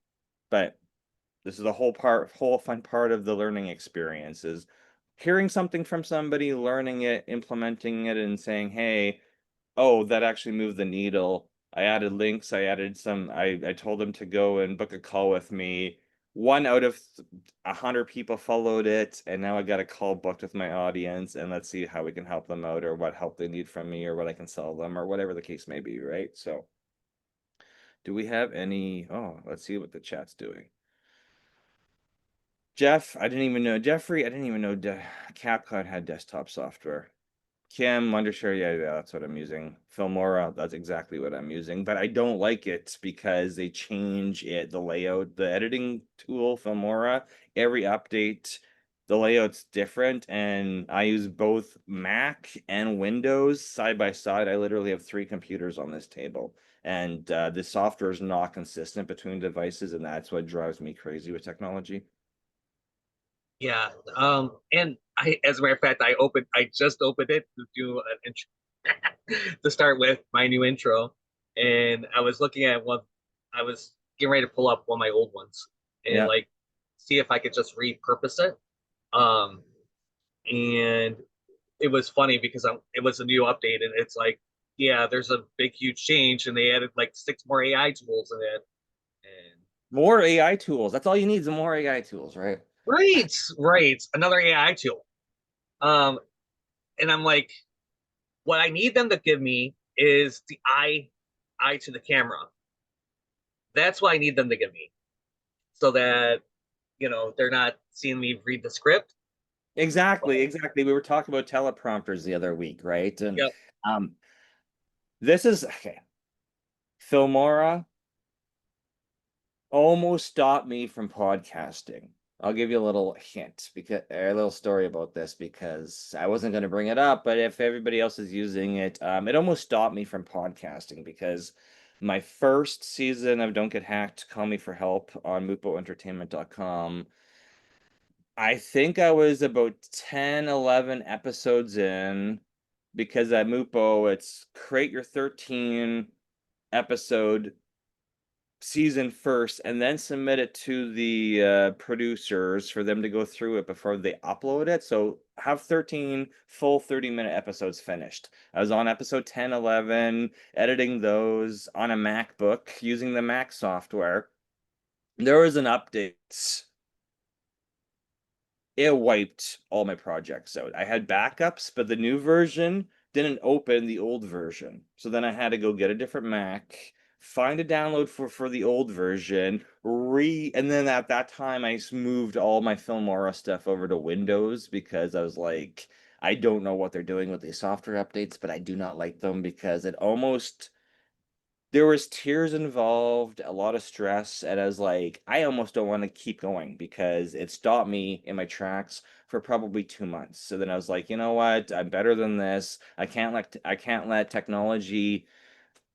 but this is the whole fun part of the learning experience, is hearing something from somebody, learning it, implementing it, and saying, hey, oh, that actually moved the needle. I added links. I told them to go and book a call with me. 1 out of 100 people followed it, and now I got a call booked with my audience, and let's see how we can help them out, or what help they need from me, or what I can sell them, or whatever the case may be, right? So, do we have any? Oh, let's see what the chat's doing. Jeffrey, I didn't even know CapCut had desktop software. Kim, Wondershare, yeah, that's what I'm using. Filmora, that's exactly what I'm using. But I don't like it because they change the layout, the editing tool, Filmora. Every update, the layout's different, and I use both Mac and Windows side by side. I literally have 3 computers on this table, and the software is not consistent between devices, and that's what drives me crazy with technology. Yeah. And as a matter of fact, I just opened it to do an intro to start with my new intro. And I was looking at I was getting ready to pull up one of my old ones and like see if I could just repurpose it. And it was funny because it was a new update, and it's like, yeah, there's a big huge change, and they added like 6 more AI tools in it. And More AI tools. That's all you need is more AI tools, right? right, another AI tool. And I'm like, what I need them to give me is the eye to the camera. That's what I need them to give me, so that they're not seeing me read the script. Exactly. We were talking about teleprompters the other week, right? And Yep. this is okay. Filmora almost stopped me from podcasting. I'll give you a little hint, because a little story about this, because I wasn't going to bring it up, but if everybody else is using it, it almost stopped me from podcasting, because my first season of Don't Get Hacked, Call Me for Help on MupoEntertainment.com, I think I was about 10, 11 episodes in, because at Mupo, it's create your 13 episode season first and then submit it to the producers for them to go through it before they upload it. So have 13 full 30-minute episodes finished. I was on episode 10, 11, editing those on a MacBook using the Mac software. There was an update. It wiped all my projects out. I had backups, but the new version didn't open the old version. So then I had to go get a different Mac, find a download for the old version, and then at that time I moved all my Filmora stuff over to Windows, because I was like, I don't know what they're doing with these software updates, but I do not like them, because there was tears involved, a lot of stress, and I was like, I almost don't want to keep going, because it stopped me in my tracks for probably 2 months. So then I was like, you know what? I'm better than this. I can't let technology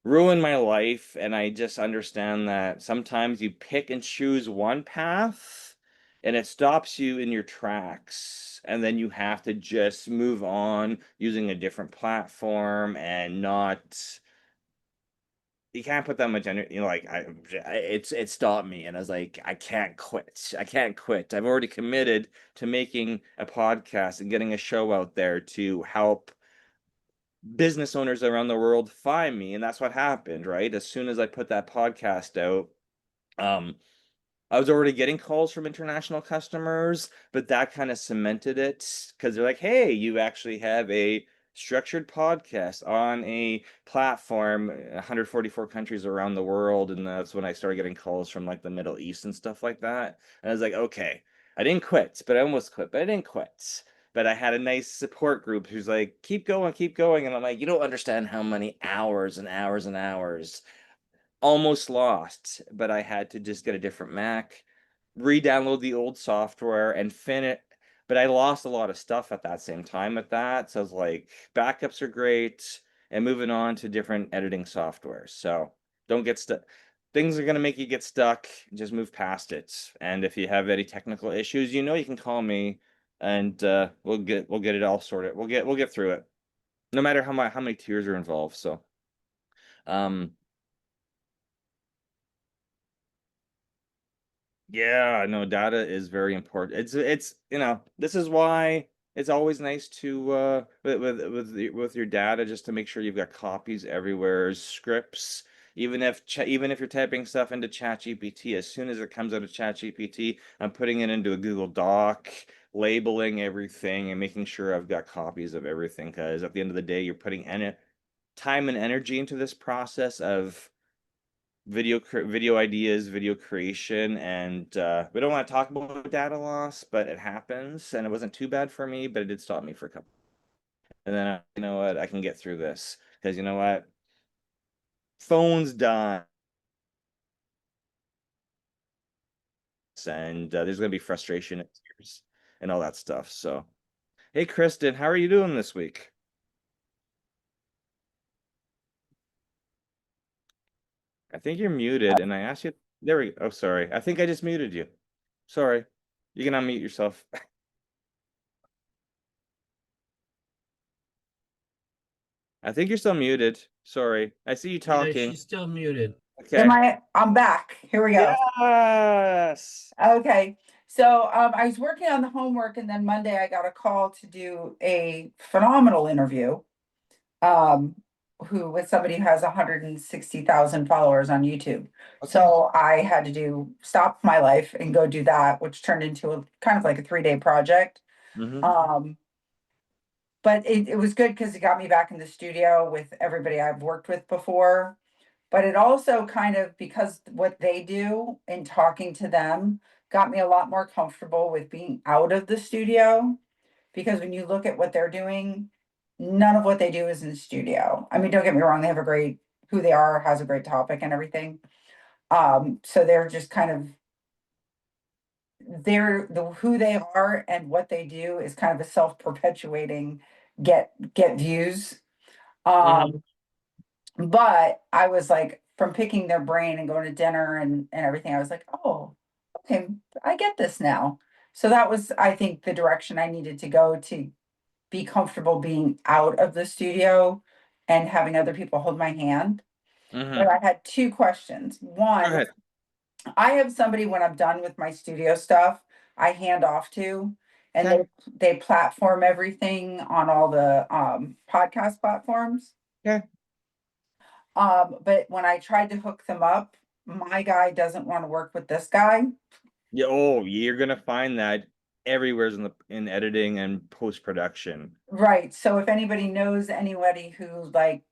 ruin my life. And I just understand that sometimes you pick and choose one path and it stops you in your tracks. And then you have to just move on using a different platform, and not, you can't put that much energy, like it stopped me, and I was like, I can't quit. I've already committed to making a podcast and getting a show out there to help business owners around the world find me, and that's what happened, right? As soon as I put that podcast out, I was already getting calls from international customers, but that kind of cemented it, because they're like, hey, you actually have a structured podcast on a platform, 144 countries around the world. And that's when I started getting calls from like the Middle East and stuff like that. And I was like, okay, I didn't quit, but I almost quit, but I didn't quit. But I had a nice support group who's like, keep going, keep going. And I'm like, you don't understand how many hours and hours and hours almost lost, but I had to just get a different Mac, re-download the old software and finish. But I lost a lot of stuff at that same time at that. So I was like, backups are great, and moving on to different editing softwares. So don't get stuck. Things are gonna make you get stuck. Just move past it. And if you have any technical issues, you can call me, and we'll get it all sorted. We'll get through it. No matter how many tears are involved. So yeah, no, data is very important. It's this is why it's always nice to with your data, just to make sure you've got copies everywhere, scripts. Even if you're typing stuff into ChatGPT, as soon as it comes out of ChatGPT, I'm putting it into a Google Doc, labeling everything and making sure I've got copies of everything, because at the end of the day, you're putting time and energy into this process of video ideas, video creation, and we don't want to talk about data loss, but it happens, and it wasn't too bad for me, but it did stop me for a couple. And then you know what, I can get through this, because you know what, phones die, and there's gonna be frustration and tears and all that stuff. So, hey, Kristen, how are you doing this week? I think you're muted, and I asked you. There we go. Oh, sorry. I think I just muted you. Sorry. You can unmute yourself. I think you're still muted. Sorry. I see you Yeah, talking. she's still muted. Okay. I'm back. Here we go. Yes. Okay. So I was working on the homework, and then Monday I got a call to do a phenomenal interview. Who with somebody who has 160,000 followers on YouTube. Okay. So I had to stop my life and go do that, which turned into a kind of like a 3-day project. Mhm. But it was good because it got me back in the studio with everybody I've worked with before. But it also kind of, because what they do and talking to them got me a lot more comfortable with being out of the studio. Because when you look at what they're doing, none of what they do is in the studio. I mean, don't get me wrong, they have a great, who they are has a great topic and everything. So they're just kind of, who they are and what they do is kind of a self-perpetuating get views. Mhm. But I was like, from picking their brain and going to dinner and everything, I was like, oh, okay, I get this now. So that was, I think, the direction I needed to go to be comfortable being out of the studio and having other people hold my hand. But Mhm. I had 2 questions. Go One, ahead. I have somebody when I'm done with my studio stuff, I hand off to, and Okay. they platform everything on all the podcast platforms. Okay. But when I tried to hook them up, my guy doesn't want to work with this guy. Yeah. Oh, you're gonna find that everywhere's in editing and post production. Right. So if anybody knows anybody who, like,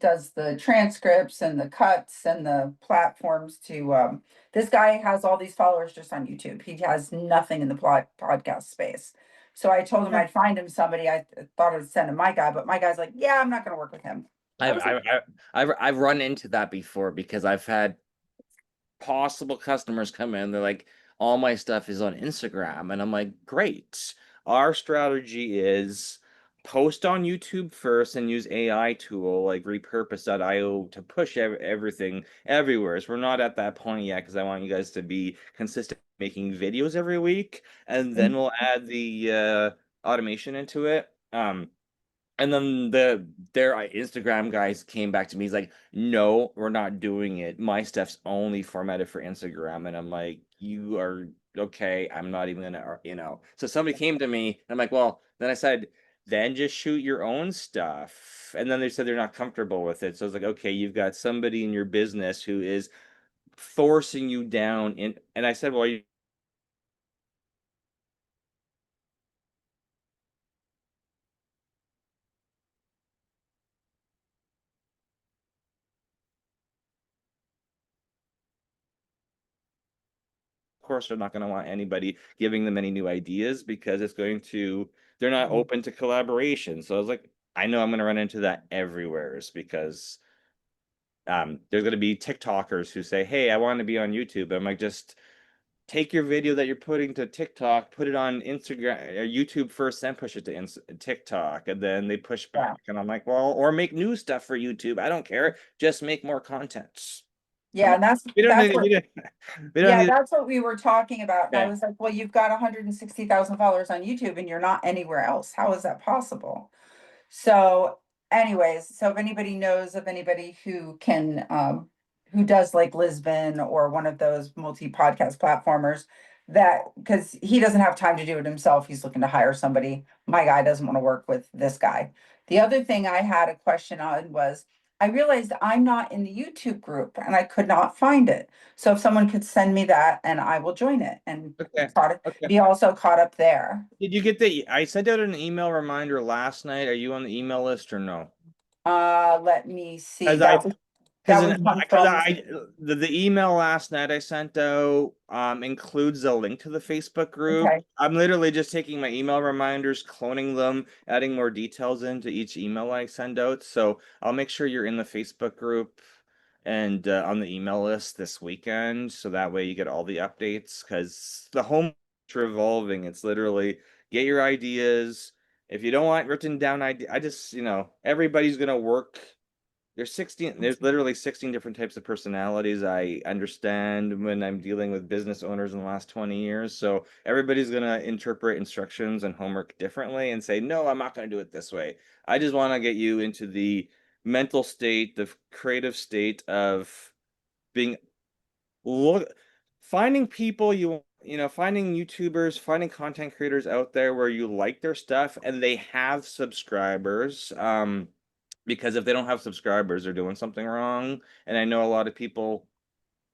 does the transcripts and the cuts and the platforms to this guy has all these followers just on YouTube. He has nothing in the podcast space. So I told him Yeah. I'd find him somebody. I thought I'd send him my guy, but my guy's like, yeah, I'm not gonna work with him. I I've was like, I've I've run into that before because I've had possible customers come in. They're like, all my stuff is on Instagram, and I'm like, great. Our strategy is post on YouTube first and use AI tool like repurpose.io to push everything everywhere. So we're not at that point yet because I want you guys to be consistent making videos every week, and then we'll add the automation into it. And then their Instagram guys came back to me. He's like, "No, we're not doing it. My stuff's only formatted for Instagram." And I'm like, "You are okay. I'm not even gonna. So somebody came to me, and I'm like, "Well," then I said, "Then just shoot your own stuff." And then they said they're not comfortable with it. So I was like, "Okay, you've got somebody in your business who is forcing you down in." And I said, "Well, you course they're not going to want anybody giving them any new ideas because they're not open to collaboration." So I was like, I know I'm going to run into that everywhere because there's going to be TikTokers who say, "Hey, I want to be on YouTube." I'm like, just take your video that you're putting to TikTok, put it on Instagram or YouTube first, then push it to TikTok, and then they push yeah, back. And I'm like, well, or make new stuff for YouTube. I don't care. Just make more content. I'm yeah, like, and that's we don't that's need, what we don't, we don't yeah, need. that's what we were talking about. And I Yeah. was like, well, you've got 160,000 followers on YouTube and you're not anywhere else. How is that possible? So anyways, so if anybody knows of anybody who does like Lisbon or one of those multi-podcast platformers, that, because he doesn't have time to do it himself, he's looking to hire somebody. My guy doesn't want to work with this guy. The other thing I had a question on was, I realized I'm not in the YouTube group and I could not find it. So if someone could send me that and I will join it and Okay. Okay. be also caught up there. Did you get I sent out an email reminder last night. Are you on the email list or no? Let me see. Because I, That because would come because from, I the email last night I sent out includes a link to the Facebook group. okay, I'm literally just taking my email reminders, cloning them, adding more details into each email I send out. So I'll make sure you're in the Facebook group and on the email list this weekend, so that way you get all the updates. Because the home is revolving. It's literally get your ideas. If you don't want written down idea, I just everybody's gonna work. There's literally 16 different types of personalities. I understand when I'm dealing with business owners in the last 20 years. So everybody's going to interpret instructions and homework differently and say, no, I'm not going to do it this way. I just want to get you into the mental state, the creative state of being look finding people you finding YouTubers, finding content creators out there where you like their stuff and they have subscribers. Because if they don't have subscribers, they're doing something wrong. And I know a lot of people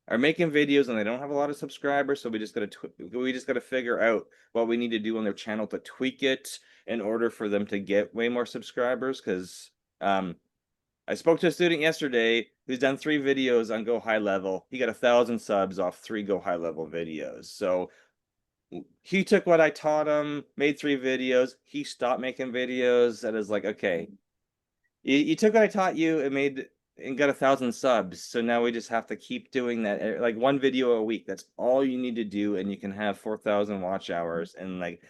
are making videos and they don't have a lot of subscribers, so we just gotta figure out what we need to do on their channel to tweak it in order for them to get way more subscribers. Because I spoke to a student yesterday who's done 3 videos on Go High Level. He got 1,000 subs off 3 Go High Level videos. So he took what I taught him, made 3 videos. He stopped making videos, and is like, okay, you took what I taught you and got 1,000 subs. So now we just have to keep doing that, like 1 video a week. That's all you need to do, and you can have 4,000 watch hours in like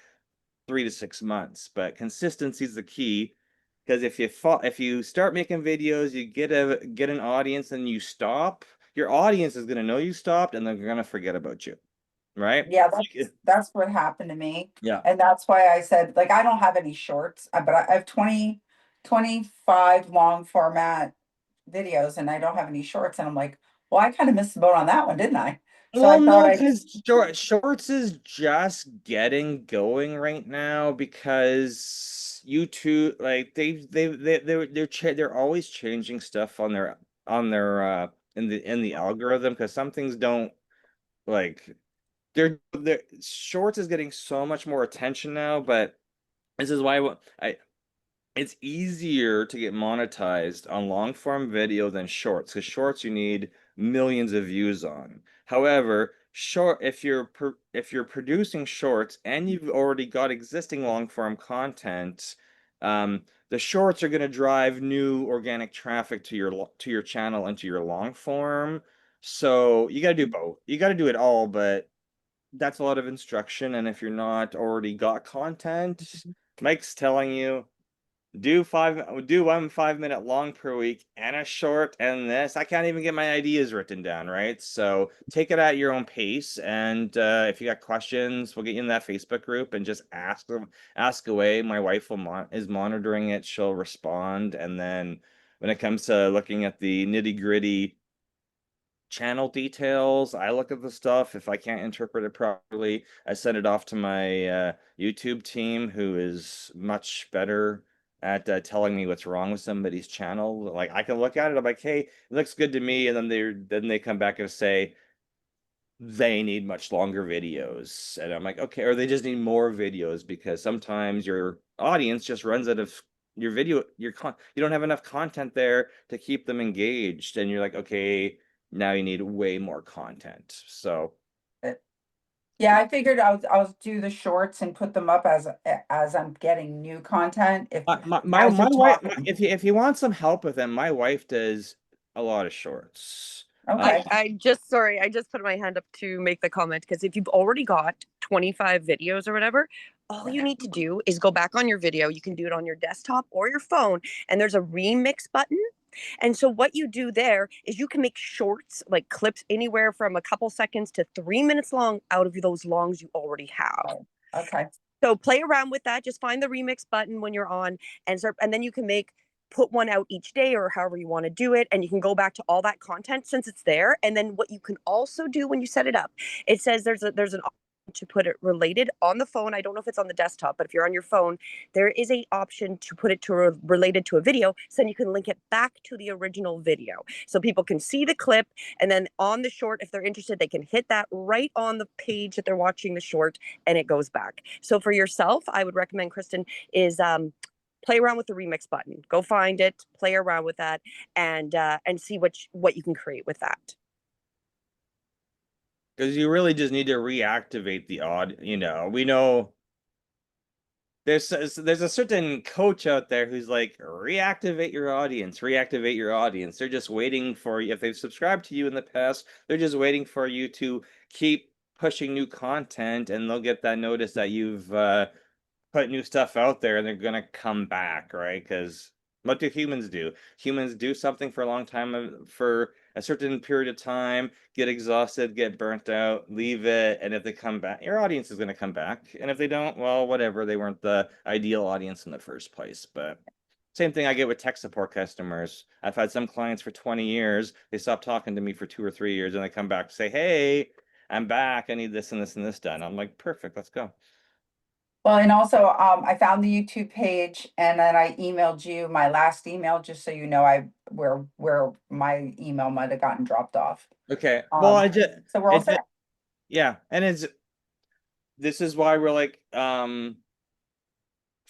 3 to 6 months. But consistency is the key, because if you start making videos, you get an audience, and you stop, your audience is gonna know you stopped, and they're gonna forget about you, right? Yeah, that's what happened to me. Yeah. And that's why I said, like, I don't have any shorts, but I have 25 long format videos and I don't have any shorts. And I'm like, well, I kind of missed the boat on that one, didn't I? So Well, I thought no, I, because shorts is just getting going right now, because YouTube, like they're always changing stuff on their in the algorithm, because some things don't, like, they're shorts is getting so much more attention now. But this is why it's easier to get monetized on long form video than shorts, because shorts you need millions of views on. However, if you're producing shorts and you've already got existing long form content, the shorts are going to drive new organic traffic to your channel and to your long form. So you got to do both. You got to do it all, but that's a lot of instruction. And if you're not already got content, Mike's telling you, do 1 5-minute long per week and a short, and this. I can't even get my ideas written down, right? So take it at your own pace. And if you got questions, we'll get you in that Facebook group and just ask away. My wife is monitoring it. She'll respond. And then when it comes to looking at the nitty-gritty channel details, I look at the stuff. If I can't interpret it properly, I send it off to my YouTube team, who is much better at telling me what's wrong with somebody's channel. Like, I can look at it, I'm like, hey, it looks good to me, and then they come back and say they need much longer videos, and I'm like, okay, or they just need more videos, because sometimes your audience just runs out of you don't have enough content there to keep them engaged, and you're like, okay, now you need way more content. So yeah, I figured I'll do the shorts and put them up as I'm getting new content. If my as you're wife, talking, if you want some help with them, my wife does a lot of shorts. okay. I just put my hand up to make the comment, because if you've already got 25 videos or whatever, all you need to do is go back on your video. You can do it on your desktop or your phone, and there's a remix button. And so what you do there is you can make shorts, like clips anywhere from a couple seconds to 3 minutes long out of those longs you already have. Okay. So play around with that. Just find the remix button when you're on, and then you can put one out each day or however you want to do it. And you can go back to all that content since it's there. And then what you can also do when you set it up, it says there's an option to put it related on the phone. I don't know if it's on the desktop, but if you're on your phone, there is a option to put it to related to a video. So then you can link it back to the original video. So people can see the clip, and then on the short, if they're interested, they can hit that right on the page that they're watching the short, and it goes back. So for yourself, I would recommend, Kristen, is play around with the remix button. Go find it, play around with that, and see what you can create with that. Because you really just need to reactivate the we know there's a certain coach out there who's like, reactivate your audience, reactivate your audience. They're just waiting for you. If they've subscribed to you in the past, they're just waiting for you to keep pushing new content, and they'll get that notice that you've put new stuff out there, and they're gonna come back, right? Because what do humans do? Humans do something for a long time, for a certain period of time, get exhausted, get burnt out, leave it, and if they come back, your audience is gonna come back. And if they don't, well, whatever, they weren't the ideal audience in the first place. But same thing I get with tech support customers. I've had some clients for 20 years. They stop talking to me for 2 or 3 years, and they come back to say, hey, I'm back. I need this and this and this done. I'm like, perfect, let's go. Well, and also, I found the YouTube page and then I emailed you my last email, just so you know, where my email might have gotten dropped off. Okay. Well, So we're all it's set. yeah, and this is why we're like,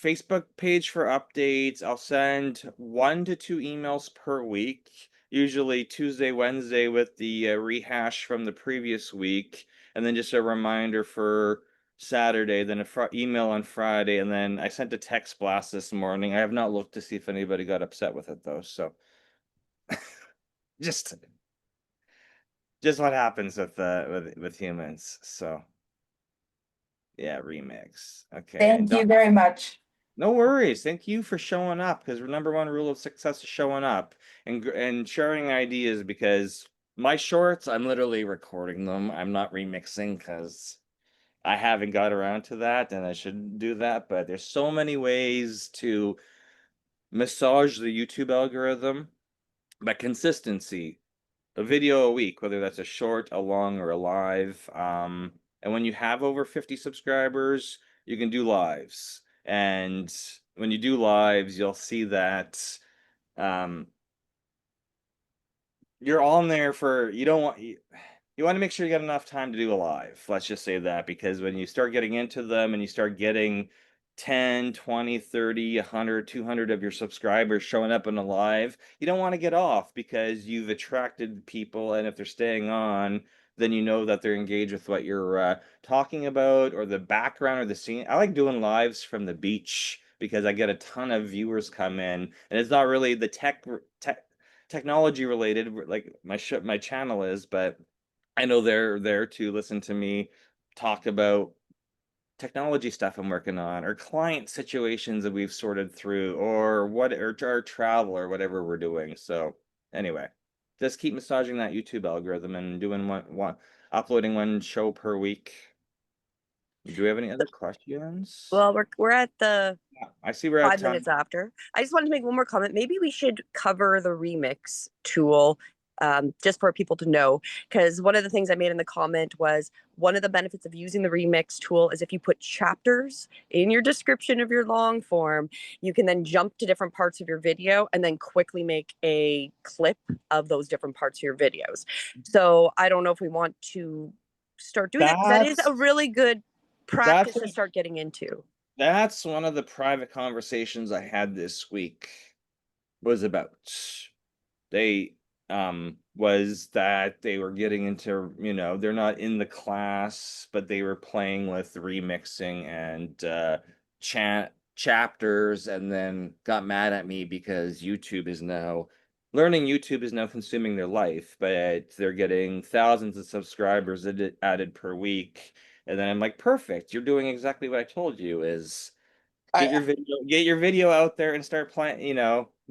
Facebook page for updates. I'll send 1 to 2 emails per week, usually Tuesday, Wednesday with the rehash from the previous week, and then just a reminder for Saturday, then a email on Friday, and then I sent a text blast this morning. I have not looked to see if anybody got upset with it though, so just what happens with with humans. So yeah, remix. Okay, and Thank you very much. no worries. Thank you for showing up, because number one rule of success is showing up and sharing ideas, because my shorts, I'm literally recording them. I'm not remixing because I haven't got around to that and I should do that, but there's so many ways to massage the YouTube algorithm. But consistency, a video a week, whether that's a short, a long, or a live. And when you have over 50 subscribers, you can do lives. And when you do lives, you'll see that you're on there for, you don't want, you want to make sure you got enough time to do a live. Let's just say that, because when you start getting into them and you start getting 10, 20, 30, 100, 200 of your subscribers showing up in a live, you don't want to get off, because you've attracted people, and if they're staying on, then you know that they're engaged with what you're talking about, or the background or the scene. I like doing lives from the beach because I get a ton of viewers come in, and it's not really the technology related like my channel is, but I know they're there to listen to me talk about technology stuff I'm working on, or client situations that we've sorted through, or what, or our travel, or whatever we're doing. So anyway, just keep massaging that YouTube algorithm and doing one uploading 1 show per week. Do we have any other questions? Well, we're at the Yeah, I see we're at 5 time. minutes after. I just wanted to make one more comment. Maybe we should cover the remix tool, just for people to know, because one of the things I made in the comment was one of the benefits of using the remix tool is if you put chapters in your description of your long form, you can then jump to different parts of your video and then quickly make a clip of those different parts of your videos. So I don't know if we want to start doing that, because that is a really good practice to start getting into. That's one of the private conversations I had this week was about. They was that they were getting into, they're not in the class, but they were playing with remixing and chapters, and then got mad at me because YouTube is now consuming their life, but they're getting thousands of subscribers added per week. And then I'm like, perfect, you're doing exactly what I told you, is get your video out there and start playing,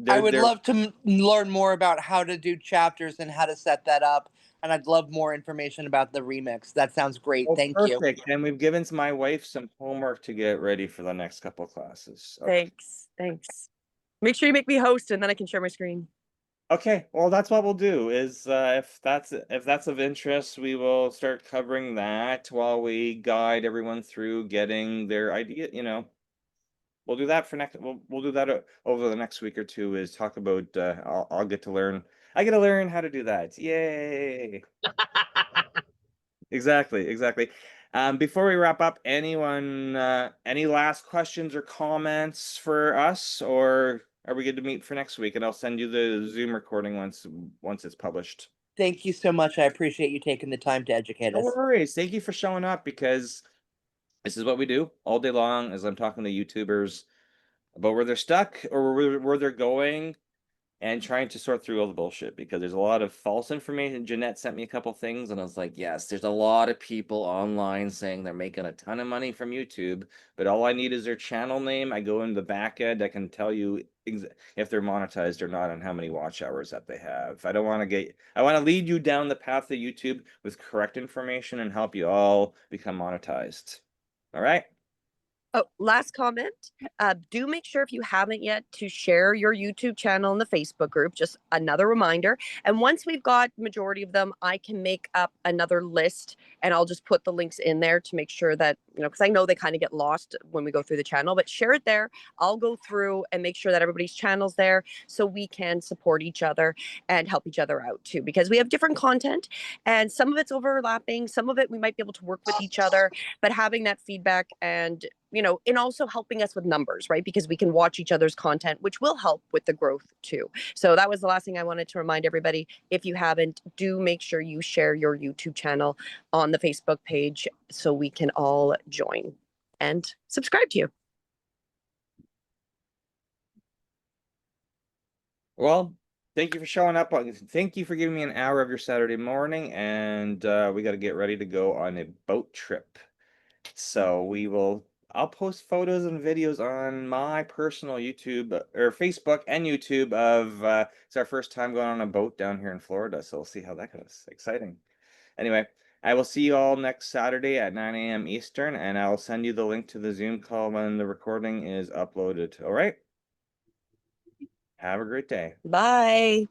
I would love to learn more about how to do chapters and how to set that up. And I'd love more information about the remix. That sounds great. Thank you. Perfect. And we've given my wife some homework to get ready for the next couple of classes. Okay. Thanks. Make sure you make me host, and then I can share my screen. Okay, well, that's what we'll do, is if that's of interest, we will start covering that while we guide everyone through getting their idea, we'll do that for we'll do that over the next week or two, is talk about I get to learn how to do that. Yay. Exactly. Before we wrap up, anyone, any last questions or comments for us, or are we good to meet for next week? And I'll send you the Zoom recording once it's published. Thank you so much. I appreciate you taking the time to educate No us. worries. Thank you for showing up, because this is what we do all day long, as I'm talking to YouTubers about where they're stuck or where they're going, and trying to sort through all the bullshit, because there's a lot of false information. Jeanette sent me a couple things, and I was like, yes, there's a lot of people online saying they're making a ton of money from YouTube, but all I need is their channel name. I go in the back end, I can tell you if they're monetized or not, and how many watch hours that they have. I want to lead you down the path of YouTube with correct information and help you all become monetized. All right. Oh, last comment. Do make sure if you haven't yet to share your YouTube channel in the Facebook group. Just another reminder. And once we've got majority of them, I can make up another list and I'll just put the links in there to make sure that, because I know they kind of get lost when we go through the channel, but share it there. I'll go through and make sure that everybody's channel's there so we can support each other and help each other out too, because we have different content and some of it's overlapping. Some of it we might be able to work with each other, but having that feedback and and also helping us with numbers, right? Because we can watch each other's content, which will help with the growth too. So that was the last thing I wanted to remind everybody. If you haven't, do make sure you share your YouTube channel on the Facebook page so we can all join and subscribe to you. Well, thank you for showing up. Thank you for giving me an hour of your Saturday morning, and we got to get ready to go on a boat trip. So I'll post photos and videos on my personal YouTube or Facebook and YouTube of it's our first time going on a boat down here in Florida. So we'll see how that goes. Exciting. Anyway, I will see you all next Saturday at 9 a.m. Eastern, and I'll send you the link to the Zoom call when the recording is uploaded. All right. Have a great day. Bye.